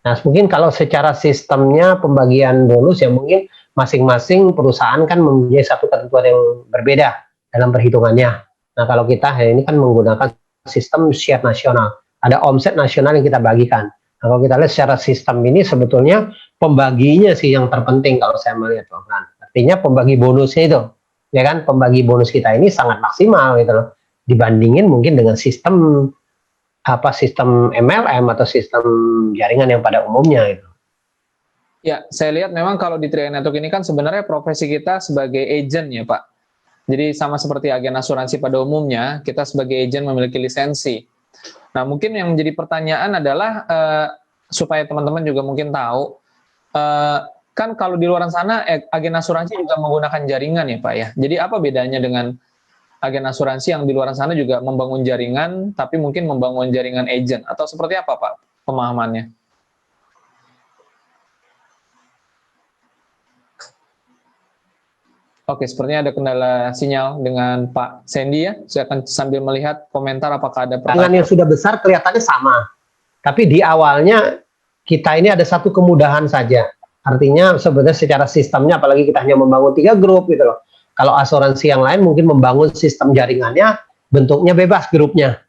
Nah mungkin kalau secara sistemnya pembagian bonus ya mungkin masing-masing perusahaan kan mempunyai satu ketentuan yang berbeda dalam perhitungannya. Nah kalau kita hari ini kan menggunakan sistem share nasional, ada omset nasional yang kita bagikan. Nah kalau kita lihat secara sistem ini sebetulnya pembaginya sih yang terpenting kalau saya melihat Pak Fran. Artinya pembagi bonusnya itu, ya kan pembagi bonus kita ini sangat maksimal gitu loh, dibandingin mungkin dengan sistem sistem MLM atau sistem jaringan yang pada umumnya gitu. Ya, saya lihat memang kalau di 3i Network ini kan sebenarnya profesi kita sebagai agent ya Pak. Jadi sama seperti agen asuransi pada umumnya, kita sebagai agent memiliki lisensi. Nah mungkin yang menjadi pertanyaan adalah, supaya teman-teman juga mungkin tahu, kan kalau di luar sana agen asuransi juga menggunakan jaringan ya Pak ya. Jadi apa bedanya dengan agen asuransi yang di luar sana juga membangun jaringan, tapi mungkin membangun jaringan agent, atau seperti apa Pak pemahamannya? Oke, sepertinya ada kendala sinyal dengan Pak Sandy ya. Saya akan sambil melihat komentar apakah ada pertanyaan. Dengan yang sudah besar kelihatannya sama. Tapi di awalnya kita ini ada satu kemudahan saja. Artinya sebenarnya secara sistemnya apalagi kita hanya membangun 3 grup gitu loh. Kalau asuransi yang lain mungkin membangun sistem jaringannya bentuknya bebas grupnya.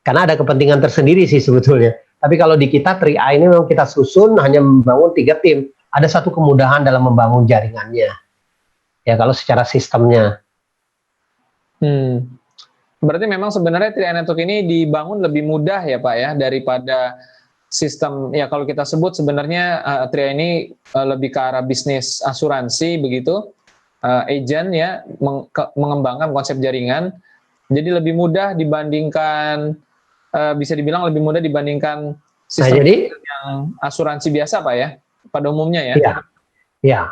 Karena ada kepentingan tersendiri sih sebetulnya. Tapi kalau di kita 3i ini memang kita susun hanya membangun 3 tim. Ada satu kemudahan dalam membangun jaringannya. Ya kalau secara sistemnya. Berarti memang sebenarnya 3i Network ini dibangun lebih mudah ya Pak ya daripada sistem ya kalau kita sebut sebenarnya 3i ini lebih ke arah bisnis asuransi begitu, agent ya mengembangkan konsep jaringan. Jadi lebih mudah dibandingkan bisa dibilang lebih mudah dibandingkan sistem yang asuransi biasa Pak ya pada umumnya ya. Iya. Ya.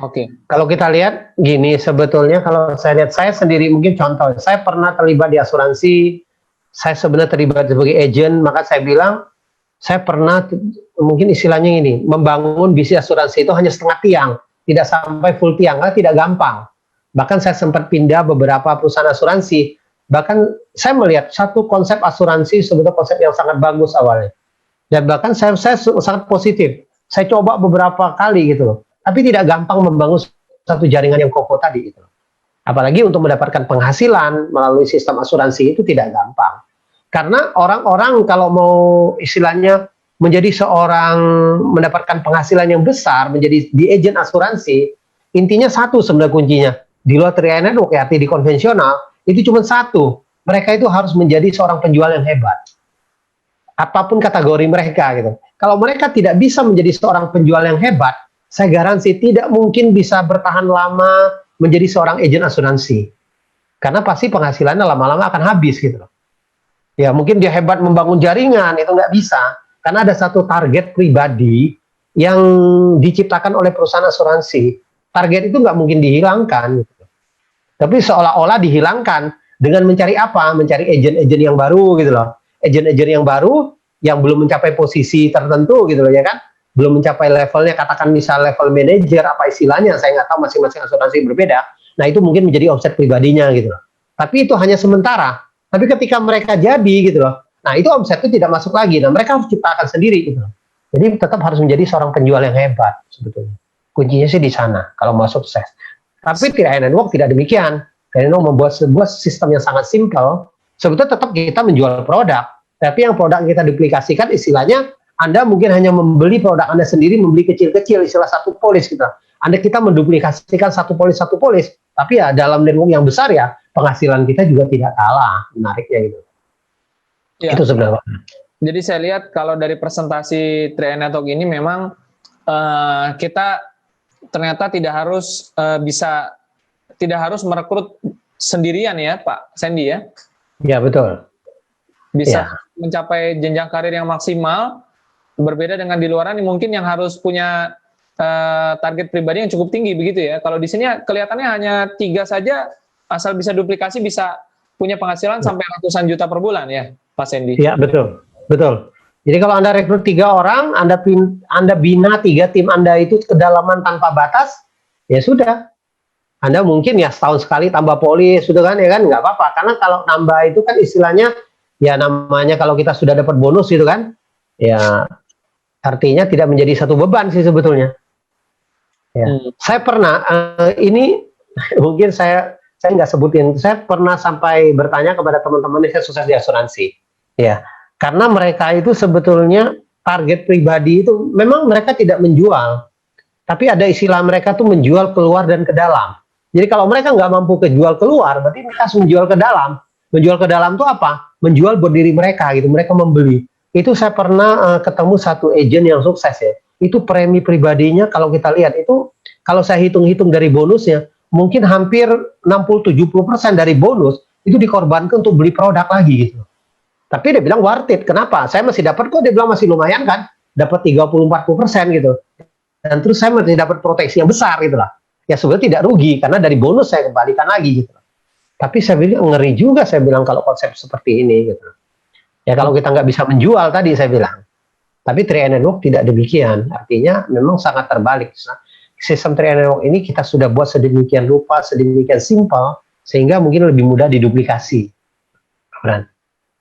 Oke. Kalau kita lihat gini, sebetulnya kalau saya lihat saya sendiri mungkin contoh, saya pernah terlibat di asuransi, saya sebenarnya terlibat sebagai agent, maka saya bilang saya pernah mungkin istilahnya ini membangun bisnis asuransi itu hanya setengah tiang, tidak sampai full tiang, karena tidak gampang. Bahkan saya sempat pindah beberapa perusahaan asuransi, bahkan saya melihat satu konsep asuransi sebetulnya konsep yang sangat bagus awalnya, dan bahkan saya sangat positif. Saya coba beberapa kali gitu loh. Tapi tidak gampang membangun satu jaringan yang kokoh tadi gitu. Apalagi untuk mendapatkan penghasilan melalui sistem asuransi itu tidak gampang. Karena orang-orang kalau mau istilahnya menjadi seorang mendapatkan penghasilan yang besar, menjadi di agen asuransi, intinya satu sebenarnya kuncinya. Di luar 3i Network ya, di konvensional, itu cuma satu. Mereka itu harus menjadi seorang penjual yang hebat. Apapun kategori mereka gitu. Kalau mereka tidak bisa menjadi seorang penjual yang hebat, saya garansi tidak mungkin bisa bertahan lama menjadi seorang agen asuransi. Karena pasti penghasilannya lama-lama akan habis gitu loh. Ya mungkin dia hebat membangun jaringan, itu nggak bisa. Karena ada satu target pribadi yang diciptakan oleh perusahaan asuransi. Target itu nggak mungkin dihilangkan. Gitu. Tapi seolah-olah dihilangkan dengan mencari apa? Mencari agen-agen yang baru gitu loh. Agen-agen yang baru yang belum mencapai posisi tertentu gitu loh ya kan. Belum mencapai levelnya, katakan misal level manajer, apa istilahnya, saya nggak tahu, masing-masing asuransi berbeda. Nah itu mungkin menjadi omset pribadinya gitu loh. Tapi itu hanya sementara. Tapi ketika mereka jadi gitu loh, nah itu omset itu tidak masuk lagi. Nah mereka harus ciptakan sendiri gitu loh. Jadi tetap harus menjadi seorang penjual yang hebat sebetulnya. Kuncinya sih di sana kalau mau sukses. Tapi TRI Network tidak demikian. TRI Network membuat sebuah sistem yang sangat simpel. Sebetulnya tetap kita menjual produk. Tapi yang produk kita duplikasikan istilahnya, Anda mungkin hanya membeli produk Anda sendiri, membeli kecil-kecil, istilah satu polis gitu. Anda kita menduplikasikan satu polis, tapi ya dalam network yang besar ya, penghasilan kita juga tidak kalah, menariknya gitu. Ya. Itu sebenarnya. Jadi saya lihat kalau dari presentasi TRI Network ini memang kita ternyata tidak harus merekrut sendirian ya Pak Sandy ya? Ya betul. Bisa mencapai jenjang karir yang maksimal. Berbeda dengan di luaran mungkin yang harus punya target pribadi yang cukup tinggi begitu ya. Kalau di sini kelihatannya hanya 3 saja, asal bisa duplikasi bisa punya penghasilan sampai ratusan juta per bulan ya, Pak Sandy. Iya betul, betul. Jadi kalau Anda rekrut 3 orang, Anda bina 3 tim Anda itu kedalaman tanpa batas, ya sudah. Anda mungkin ya setahun sekali tambah polis, sudah kan ya kan nggak apa-apa. Karena kalau nambah itu kan istilahnya ya namanya kalau kita sudah dapat bonus gitu kan, ya artinya tidak menjadi satu beban sih sebetulnya. Ya. Saya pernah ini mungkin saya nggak sebutin. Saya pernah sampai bertanya kepada teman-teman yang sukses di asuransi. Ya, karena mereka itu sebetulnya target pribadi itu memang mereka tidak menjual, tapi ada istilah mereka tuh menjual keluar dan ke dalam. Jadi kalau mereka nggak mampu kejual keluar, berarti mereka harus menjual ke dalam. Menjual ke dalam tuh apa? Menjual buat diri mereka gitu. Mereka membeli. Itu saya pernah ketemu satu agent yang sukses ya. Itu premi pribadinya kalau kita lihat itu, kalau saya hitung-hitung dari bonusnya, mungkin hampir 60-70% dari bonus itu dikorbankan untuk beli produk lagi gitu. Tapi dia bilang worth it. Kenapa? Saya masih dapat kok, dia bilang masih lumayan kan, dapat 30-40% gitu. Dan terus saya masih dapat proteksi yang besar gitu lah. Ya sebenarnya tidak rugi karena dari bonus saya kembalikan lagi gitu. Tapi saya bilang ngeri juga, saya bilang kalau konsep seperti ini gitu. Ya kalau kita nggak bisa menjual tadi saya bilang. Tapi TRI Network tidak demikian. Artinya memang sangat terbalik. Sistem TRI Network ini kita sudah buat sedemikian rupa, sedemikian simpel, sehingga mungkin lebih mudah diduplikasi.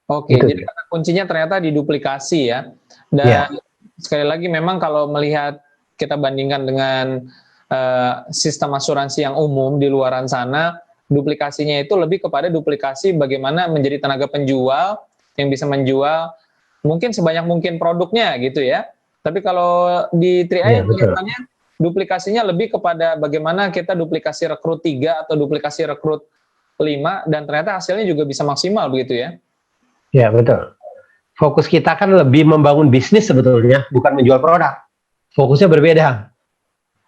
Oke, jadi kata kuncinya ternyata diduplikasi ya. Dan sekali lagi memang kalau melihat kita bandingkan dengan sistem asuransi yang umum di luaran sana, duplikasinya itu lebih kepada duplikasi bagaimana menjadi tenaga penjual yang bisa menjual mungkin sebanyak mungkin produknya gitu ya. Tapi kalau di TRI kelihatannya duplikasinya lebih kepada bagaimana kita duplikasi rekrut 3 atau duplikasi rekrut 5 dan ternyata hasilnya juga bisa maksimal begitu ya. Ya betul. Fokus kita kan lebih membangun bisnis sebetulnya, bukan menjual produk. Fokusnya berbeda.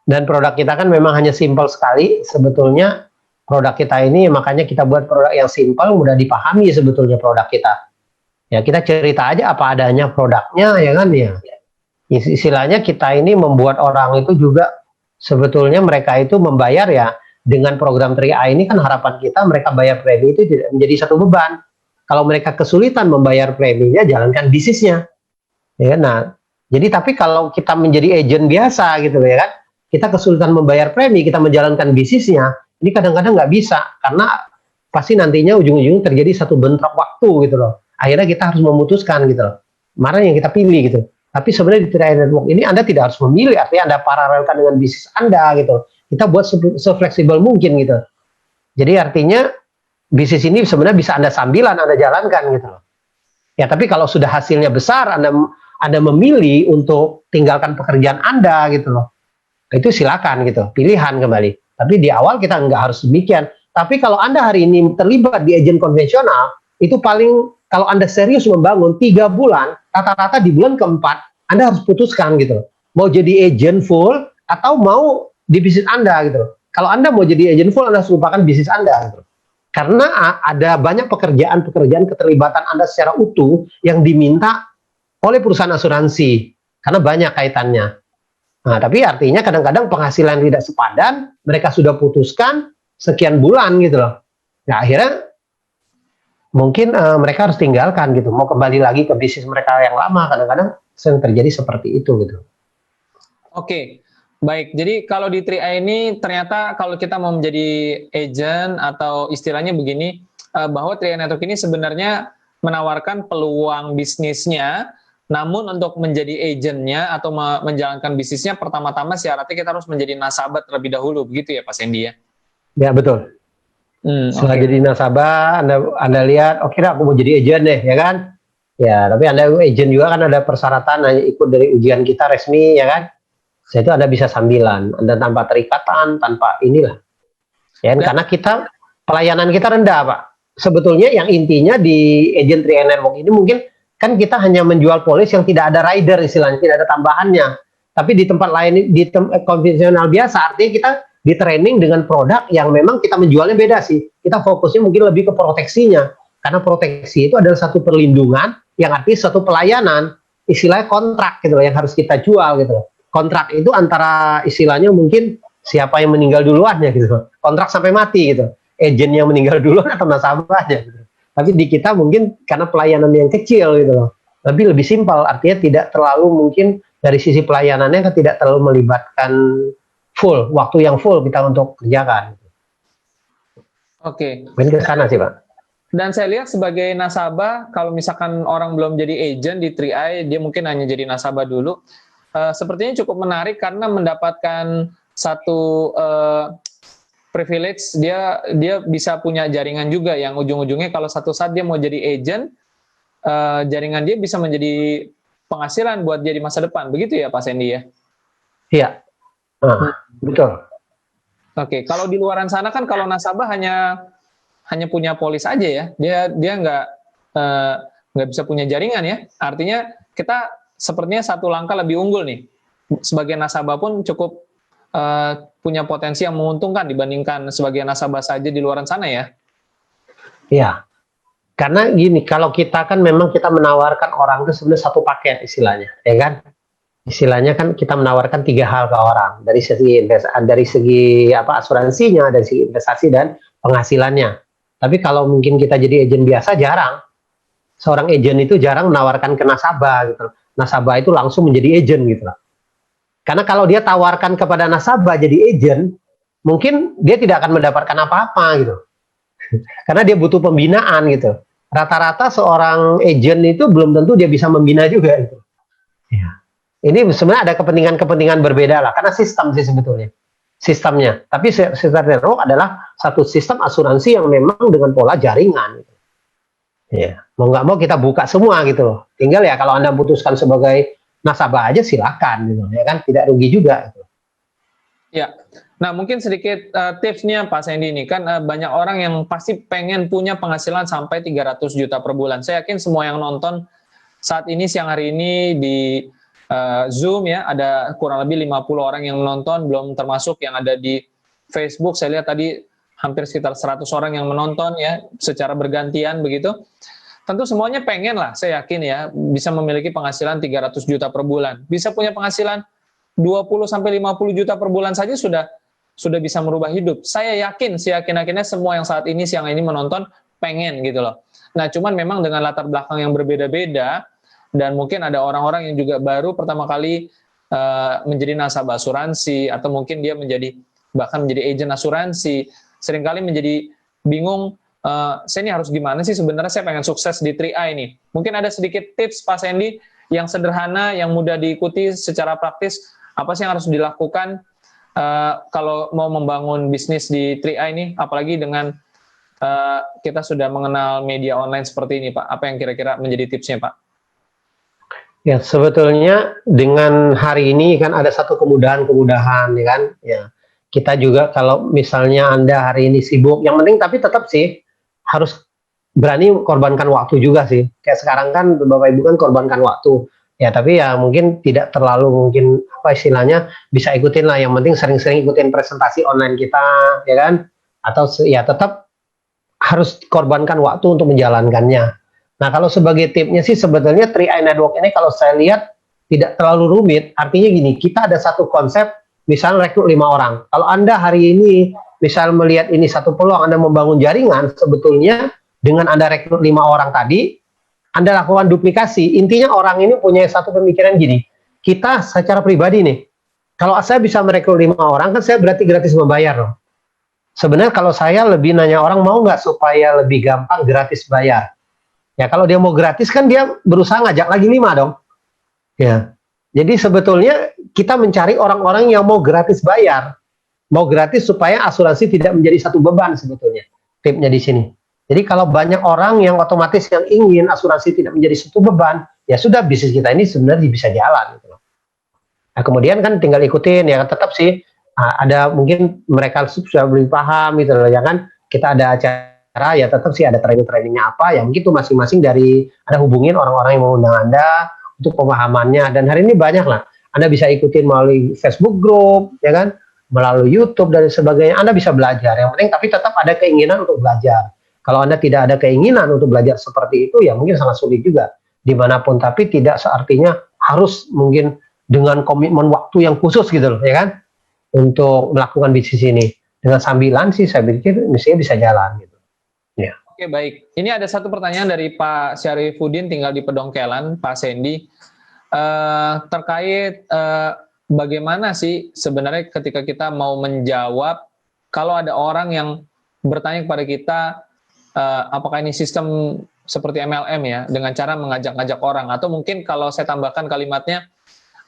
Dan produk kita kan memang hanya simpel sekali. Sebetulnya produk kita ini makanya kita buat produk yang simpel, mudah dipahami sebetulnya produk kita. Ya kita cerita aja apa adanya produknya ya kan ya. Istilahnya kita ini membuat orang itu juga sebetulnya mereka itu membayar ya dengan program TRI ini kan harapan kita mereka bayar premi itu tidak menjadi satu beban. Kalau mereka kesulitan membayar preminya, jalankan bisnisnya. Ya, nah, jadi tapi kalau kita menjadi agent biasa gitu ya kan, kita kesulitan membayar premi, kita menjalankan bisnisnya, ini kadang-kadang nggak bisa karena pasti nantinya ujung-ujungnya terjadi satu bentrok waktu gitu loh. Akhirnya kita harus memutuskan gitu loh, mana yang kita pilih gitu. Tapi sebenarnya di TRI Network ini Anda tidak harus memilih, artinya Anda paralelkan dengan bisnis Anda gitu. Kita buat se-fleksibel mungkin gitu. Jadi artinya bisnis ini sebenarnya bisa Anda sambilan, Anda jalankan gitu loh. Ya tapi kalau sudah hasilnya besar, Anda memilih untuk tinggalkan pekerjaan Anda gitu loh. Itu silakan gitu, pilihan kembali. Tapi di awal kita nggak harus demikian. Tapi kalau Anda hari ini terlibat di agen konvensional, itu paling kalau Anda serius membangun 3 bulan, rata-rata di bulan keempat, Anda harus putuskan gitu loh. Mau jadi agen full atau mau di bisnis Anda gitu loh. Kalau Anda mau jadi agent full, Anda harus lupakan bisnis Anda. Gitu. Karena ada banyak pekerjaan keterlibatan Anda secara utuh yang diminta oleh perusahaan asuransi. Karena banyak kaitannya. Nah, tapi artinya kadang-kadang penghasilan tidak sepadan, mereka sudah putuskan sekian bulan gitu loh. Nah, akhirnya mungkin mereka harus tinggalkan gitu, mau kembali lagi ke bisnis mereka yang lama, kadang-kadang sering terjadi seperti itu gitu. Oke, baik. Jadi kalau di 3i ini ternyata kalau kita mau menjadi agent atau istilahnya begini, bahwa 3i Network ini sebenarnya menawarkan peluang bisnisnya, namun untuk menjadi agentnya atau menjalankan bisnisnya pertama-tama syaratnya kita harus menjadi nasabah terlebih dahulu, begitu ya Pak Sandy ya? Ya betul. Setelah jadi nasabah, Anda lihat, oke dah, aku mau jadi agent deh, ya kan? Ya, tapi Anda agent juga kan ada persyaratan, hanya ikut dari ujian kita resmi, ya kan? Setelah itu Anda bisa sambilan, Anda tanpa terikatan, tanpa inilah. Ya, karena kita, pelayanan kita rendah, Pak. Sebetulnya yang intinya di agent 3i Network ini mungkin, kan kita hanya menjual polis yang tidak ada rider istilahnya, tidak ada tambahannya. Tapi di tempat lain, di konvensional biasa, artinya kita di training dengan produk yang memang kita menjualnya beda sih. Kita fokusnya mungkin lebih ke proteksinya. Karena proteksi itu adalah satu perlindungan yang artinya satu pelayanan. Istilahnya kontrak gitu loh, yang harus kita jual gitu loh. Kontrak itu antara istilahnya mungkin siapa yang meninggal duluan ya gitu loh. Kontrak sampai mati gitu. Agent yang meninggal duluan atau nasabahnya gitu. Tapi di kita mungkin karena pelayanan yang kecil gitu loh. Lebih simpel, artinya tidak terlalu mungkin dari sisi pelayanannya tidak terlalu melibatkan full, waktu yang full kita untuk kerjakan. Oke. Mungkin ke sana sih, Pak. Dan saya lihat sebagai nasabah, kalau misalkan orang belum jadi agent di 3i, dia mungkin hanya jadi nasabah dulu. Sepertinya cukup menarik karena mendapatkan satu privilege, dia bisa punya jaringan juga yang ujung-ujungnya kalau satu saat dia mau jadi agent, jaringan dia bisa menjadi penghasilan buat dia di masa depan. Begitu ya Pak Sandy ya? Iya. Betul. Oke, kalau di luaran sana kan kalau nasabah hanya punya polis aja ya, dia nggak bisa punya jaringan ya. Artinya kita sepertinya satu langkah lebih unggul nih. Sebagai nasabah pun cukup punya potensi yang menguntungkan dibandingkan sebagai nasabah saja di luaran sana ya. Iya. Karena gini, kalau kita kan memang kita menawarkan orang itu sebenarnya satu paket istilahnya, ya kan? Istilahnya kan kita menawarkan 3 hal ke orang dari segi asuransinya, dari segi investasi dan penghasilannya. Tapi kalau mungkin kita jadi agent biasa jarang. Seorang agent itu jarang menawarkan ke nasabah gitu. Nasabah itu langsung menjadi agent gitu. Karena kalau dia tawarkan kepada nasabah jadi agent, mungkin dia tidak akan mendapatkan apa-apa gitu. Karena dia butuh pembinaan gitu. Rata-rata seorang agent itu belum tentu dia bisa membina juga gitu. Ya. Ini sebenarnya ada kepentingan-kepentingan berbeda lah, karena sistem sih sebetulnya. Sistemnya. Tapi sistem network adalah satu sistem asuransi yang memang dengan pola jaringan. Gitu. Ya. Mau nggak mau kita buka semua gitu loh. Tinggal ya kalau Anda putuskan sebagai nasabah aja silakan gitu. Ya kan, tidak rugi juga gitu. Ya. Nah, mungkin sedikit tipsnya Pak Sandy ini kan banyak orang yang pasti pengen punya penghasilan sampai 300 juta per bulan. Saya yakin semua yang nonton saat ini siang hari ini di Zoom ya, ada kurang lebih 50 orang yang menonton, belum termasuk yang ada di Facebook. Saya lihat tadi hampir sekitar 100 orang yang menonton ya, secara bergantian begitu. Tentu semuanya pengen lah, saya yakin ya, bisa memiliki penghasilan 300 juta per bulan. Bisa punya penghasilan 20 sampai 50 juta per bulan saja sudah bisa merubah hidup. Saya yakin, seyakin-yakinnya semua yang saat ini siang ini menonton pengen gitu loh. Nah, cuman memang dengan latar belakang yang berbeda-beda, dan mungkin ada orang-orang yang juga baru pertama kali menjadi nasabah asuransi, atau mungkin dia bahkan menjadi agen asuransi, seringkali menjadi bingung, saya ini harus gimana sih sebenarnya, saya pengen sukses di 3i ini. Mungkin ada sedikit tips Pak Sandy yang sederhana, yang mudah diikuti secara praktis, apa sih yang harus dilakukan kalau mau membangun bisnis di 3i ini, apalagi dengan kita sudah mengenal media online seperti ini Pak. Apa yang kira-kira menjadi tipsnya Pak? Ya, sebetulnya dengan hari ini kan ada satu kemudahan ya kan. Ya, kita juga kalau misalnya Anda hari ini sibuk, yang penting tapi tetap sih harus berani korbankan waktu juga sih. Kayak sekarang kan Bapak Ibu kan korbankan waktu. Ya, tapi ya mungkin tidak terlalu mungkin apa istilahnya bisa ikutin lah. Yang penting sering-sering ikutin presentasi online kita, ya kan? Atau ya tetap harus korbankan waktu untuk menjalankannya. Nah, kalau sebagai tipnya sih sebetulnya 3i Network ini kalau saya lihat tidak terlalu rumit. Artinya gini, kita ada satu konsep, misalnya rekrut 5 orang. Kalau Anda hari ini misal melihat ini satu peluang Anda membangun jaringan, sebetulnya dengan Anda rekrut 5 orang tadi, Anda lakukan duplikasi. Intinya orang ini punya satu pemikiran gini, kita secara pribadi nih, kalau saya bisa merekrut 5 orang, kan saya berarti gratis membayar loh. Sebenarnya kalau saya lebih nanya orang mau nggak supaya lebih gampang gratis bayar. Ya kalau dia mau gratis kan dia berusaha ngajak lagi 5 dong. Ya, jadi sebetulnya kita mencari orang-orang yang mau gratis bayar. Mau gratis supaya asuransi tidak menjadi satu beban sebetulnya. Tipnya di sini. Jadi kalau banyak orang yang otomatis yang ingin asuransi tidak menjadi satu beban, ya sudah bisnis kita ini sebenarnya bisa jalan. Gitu. Nah kemudian kan tinggal ikutin ya tetap sih ada mungkin mereka sudah lebih paham gitu loh ya kan. Kita ada acara ya tetap sih ada training-trainingnya apa ya mungkin itu masing-masing dari Anda hubungin orang-orang yang mau undang Anda untuk pemahamannya dan hari ini banyak lah. Anda bisa ikutin melalui Facebook group ya kan, melalui YouTube dan sebagainya. Anda bisa belajar. Yang penting tapi tetap ada keinginan untuk belajar. Kalau Anda tidak ada keinginan untuk belajar seperti itu ya mungkin sangat sulit juga dimanapun tapi tidak seartinya harus mungkin dengan komitmen waktu yang khusus gitu loh ya kan untuk melakukan bisnis ini. Dengan sambilan sih saya pikir mestinya bisa jalan gitu. Ya. Oke, baik. Ini ada satu pertanyaan dari Pak Syarifuddin tinggal di Pedongkelan, Pak Sandy. Terkait bagaimana sih sebenarnya ketika kita mau menjawab kalau ada orang yang bertanya kepada kita apakah ini sistem seperti MLM ya dengan cara mengajak-ngajak orang atau mungkin kalau saya tambahkan kalimatnya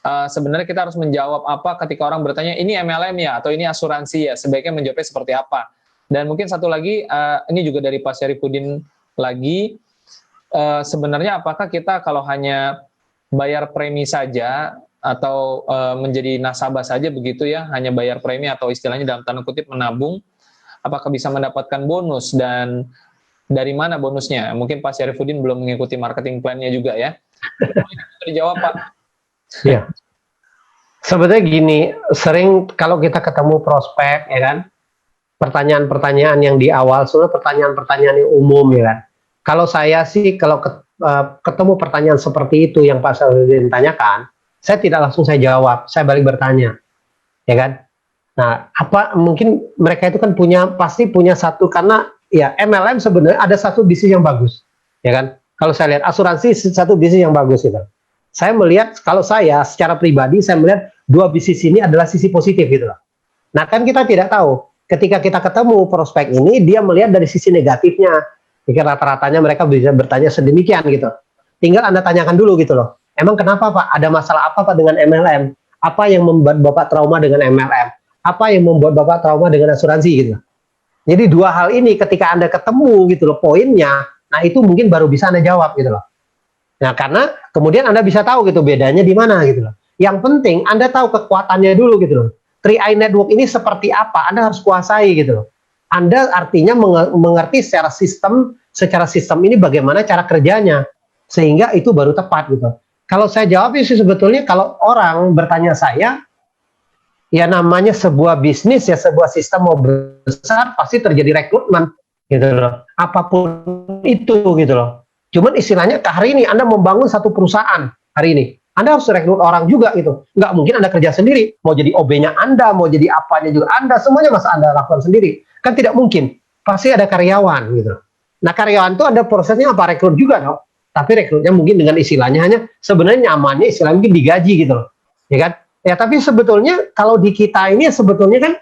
sebenarnya kita harus menjawab apa ketika orang bertanya ini MLM ya atau ini asuransi ya sebaiknya menjawabnya seperti apa. Dan mungkin satu lagi ini juga dari Pak Syarifuddin lagi sebenarnya apakah kita kalau hanya bayar premi saja atau menjadi nasabah saja begitu ya hanya bayar premi atau istilahnya dalam tanda kutip menabung apakah bisa mendapatkan bonus dan dari mana bonusnya? Mungkin Pak Syarifuddin belum mengikuti marketing plan-nya juga ya. Dijawab Pak. Ya, sebetulnya gini, sering kalau kita ketemu prospek, ya kan, pertanyaan-pertanyaan yang di awal, sebenarnya pertanyaan-pertanyaan yang umum, ya kan. Kalau saya sih, kalau ketemu pertanyaan seperti itu yang Pak Syarifuddin tanyakan, saya tidak langsung saya jawab, saya balik bertanya, ya kan. Nah, apa mungkin mereka itu kan pasti punya satu karena ya MLM sebenarnya ada satu bisnis yang bagus, ya kan. Kalau saya lihat asuransi satu bisnis yang bagus gitu. Saya melihat kalau saya secara pribadi saya melihat dua bisnis ini adalah sisi positif gitu loh. Nah kan kita tidak tahu ketika kita ketemu prospek ini dia melihat dari sisi negatifnya. Jika rata-ratanya mereka bisa bertanya sedemikian gitu. Tinggal Anda tanyakan dulu gitu loh. Emang kenapa Pak? Ada masalah apa Pak dengan MLM? Apa yang membuat Bapak trauma dengan MLM? Apa yang membuat Bapak trauma dengan asuransi gitu. Jadi dua hal ini ketika Anda ketemu gitu loh poinnya, nah itu mungkin baru bisa Anda jawab gitu loh. Nah, karena kemudian Anda bisa tahu gitu bedanya di mana gitu loh. Yang penting Anda tahu kekuatannya dulu gitu loh. 3i Network ini seperti apa? Anda harus kuasai gitu loh. Anda artinya mengerti secara sistem ini bagaimana cara kerjanya sehingga itu baru tepat gitu. Kalau saya jawab sih sebetulnya kalau orang bertanya saya ya namanya sebuah bisnis ya sebuah sistem mau besar pasti terjadi rekrutmen gitu loh. Apapun itu gitu loh. Cuman istilahnya hari ini Anda membangun satu perusahaan hari ini. Anda harus rekrut orang juga gitu. Nggak mungkin Anda kerja sendiri. Mau jadi OB-nya Anda, mau jadi apanya juga Anda, semuanya masa Anda lakukan sendiri. Kan tidak mungkin. Pasti ada karyawan gitu. Nah karyawan itu ada prosesnya apa? Rekrut juga dong. Tapi rekrutnya mungkin dengan istilahnya hanya sebenarnya nyamannya istilahnya mungkin digaji gitu loh. Ya kan? Ya tapi sebetulnya kalau di kita ini sebetulnya kan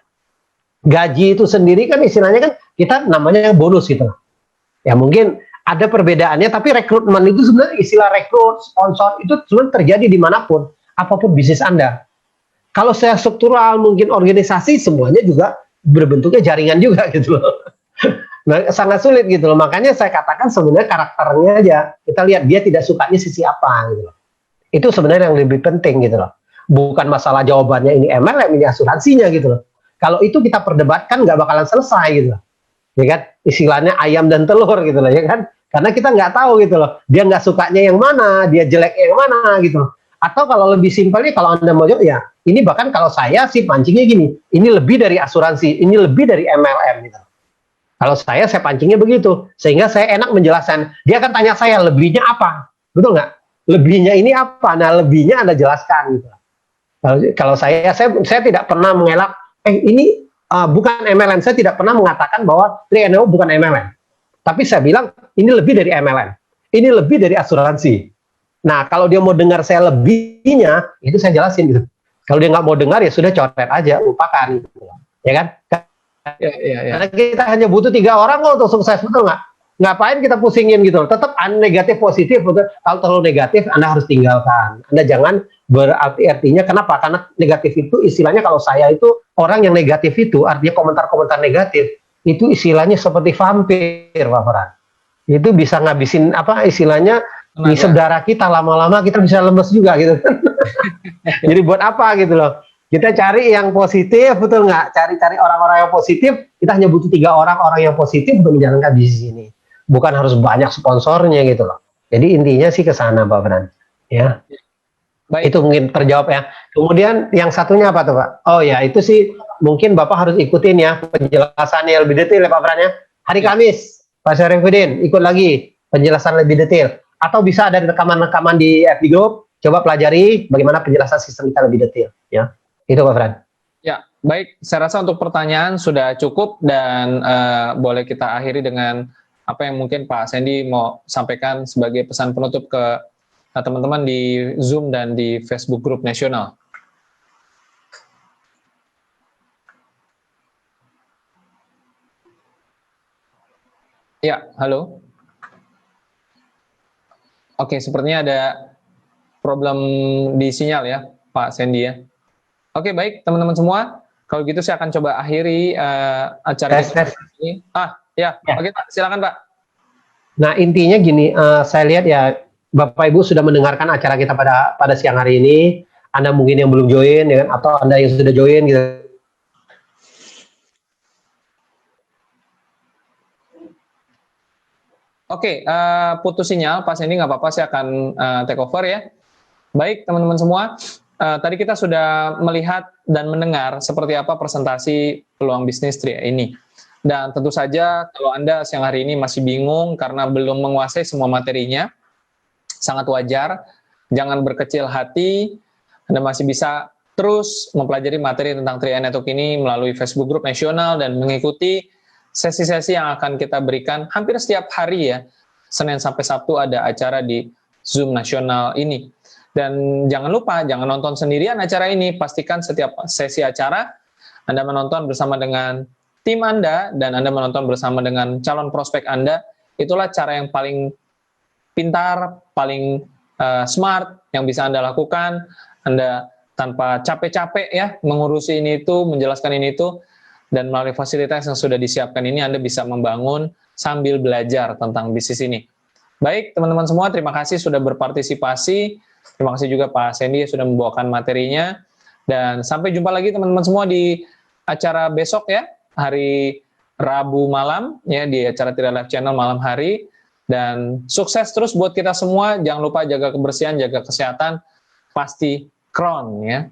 gaji itu sendiri kan istilahnya kan kita namanya bonus gitu loh. Ya mungkin ada perbedaannya, tapi rekrutmen itu sebenarnya istilah rekrut, sponsor itu sebenarnya terjadi dimanapun, apapun bisnis Anda. Kalau saya struktural, mungkin organisasi semuanya juga berbentuknya jaringan juga gitu loh. Nah, sangat sulit gitu loh. Makanya saya katakan sebenarnya karakternya aja. Kita lihat dia tidak sukanya sisi apa gitu loh. Itu sebenarnya yang lebih penting gitu loh. Bukan masalah jawabannya ini MLM, ini asuransinya gitu loh. Kalau itu kita perdebatkan nggak bakalan selesai gitu loh. Ya kan? Istilahnya ayam dan telur gitu loh ya kan. Karena kita nggak tahu gitu loh, dia nggak sukanya yang mana, dia jeleknya yang mana gitu loh. Atau kalau lebih simpelnya, kalau Anda mau jawab, ya ini bahkan kalau saya sih pancingnya gini, ini lebih dari asuransi, ini lebih dari MLM gitu. Kalau saya pancingnya begitu, sehingga saya enak menjelaskan. Dia akan tanya saya, lebihnya apa? Betul nggak? Lebihnya ini apa? Nah, lebihnya Anda jelaskan gitu. Kalau saya tidak pernah mengelak, ini bukan MLM. Saya tidak pernah mengatakan bahwa 3NO bukan MLM. Tapi saya bilang, ini lebih dari MLM. Ini lebih dari asuransi. Nah, kalau dia mau dengar saya lebihnya, itu saya jelasin gitu. Kalau dia nggak mau dengar, ya sudah coret aja, lupakan. Gitu. Ya kan? Ya. Karena kita hanya butuh 3 orang kok untuk sukses, betul nggak? Ngapain kita pusingin gitu? Tetap negatif positif, betul. Kalau terlalu negatif, Anda harus tinggalkan. Anda jangan berarti-artinya. Kenapa? Karena negatif itu istilahnya, kalau saya itu orang yang negatif itu, artinya komentar-komentar negatif, itu istilahnya seperti vampir, Pak Farhan. Itu bisa ngabisin istilahnya ngisep darah kita, lama-lama kita bisa lemes juga gitu. Jadi buat apa gitu loh? Kita cari yang positif, betul nggak? Cari orang-orang yang positif. Kita hanya butuh 3 orang yang positif untuk menjalankan bisnis ini. Bukan harus banyak sponsornya gitu loh. Jadi intinya sih ke sana, Pak Farhan. Ya. Baik. Itu mungkin terjawab ya. Kemudian yang satunya apa tuh, Pak? Oh ya, itu sih mungkin Bapak harus ikutin ya penjelasannya lebih detail ya, Pak Farhan ya. Hari Kamis, Pak Syarifudin ikut lagi penjelasan lebih detail. Atau bisa ada rekaman-rekaman di FB Group, coba pelajari bagaimana penjelasan sistem kita lebih detail ya. Itu Pak Farhan. Ya, baik. Saya rasa untuk pertanyaan sudah cukup dan boleh kita akhiri dengan apa yang mungkin Pak Sandy mau sampaikan sebagai pesan penutup ke teman-teman di Zoom dan di Facebook Group Nasional. Ya, halo. Oke, sepertinya ada problem di sinyal ya, Pak Sandy ya. Oke, baik teman-teman semua. Kalau gitu saya akan coba akhiri acara ini. Oke Pak, silakan Pak. Nah intinya gini, saya lihat ya Bapak Ibu sudah mendengarkan acara kita pada siang hari ini. Anda mungkin yang belum join, ya kan? Atau Anda yang sudah join gitu. Oke, putus sinyal, Pak Sandy nggak apa-apa, saya akan take over ya. Baik teman-teman semua. Tadi kita sudah melihat dan mendengar seperti apa presentasi peluang bisnis Tria ini. Dan tentu saja kalau Anda siang hari ini masih bingung karena belum menguasai semua materinya, sangat wajar. Jangan berkecil hati, Anda masih bisa terus mempelajari materi tentang Tria Network ini melalui Facebook Group Nasional dan mengikuti sesi-sesi yang akan kita berikan hampir setiap hari ya. Senin sampai Sabtu ada acara di Zoom Nasional ini. Dan jangan lupa, jangan nonton sendirian acara ini. Pastikan setiap sesi acara, Anda menonton bersama dengan tim Anda, dan Anda menonton bersama dengan calon prospek Anda. Itulah cara yang paling pintar, paling smart, yang bisa Anda lakukan. Anda tanpa capek-capek ya, mengurusi ini itu, menjelaskan ini itu, dan melalui fasilitas yang sudah disiapkan ini, Anda bisa membangun sambil belajar tentang bisnis ini. Baik, teman-teman semua, terima kasih sudah berpartisipasi. Terima kasih juga Pak Sandy sudah membawakan materinya. Dan sampai jumpa lagi teman-teman semua di acara besok ya, hari Rabu malam, ya di acara Tira Live Channel malam hari. Dan sukses terus buat kita semua. Jangan lupa jaga kebersihan, jaga kesehatan. Pasti Crown ya.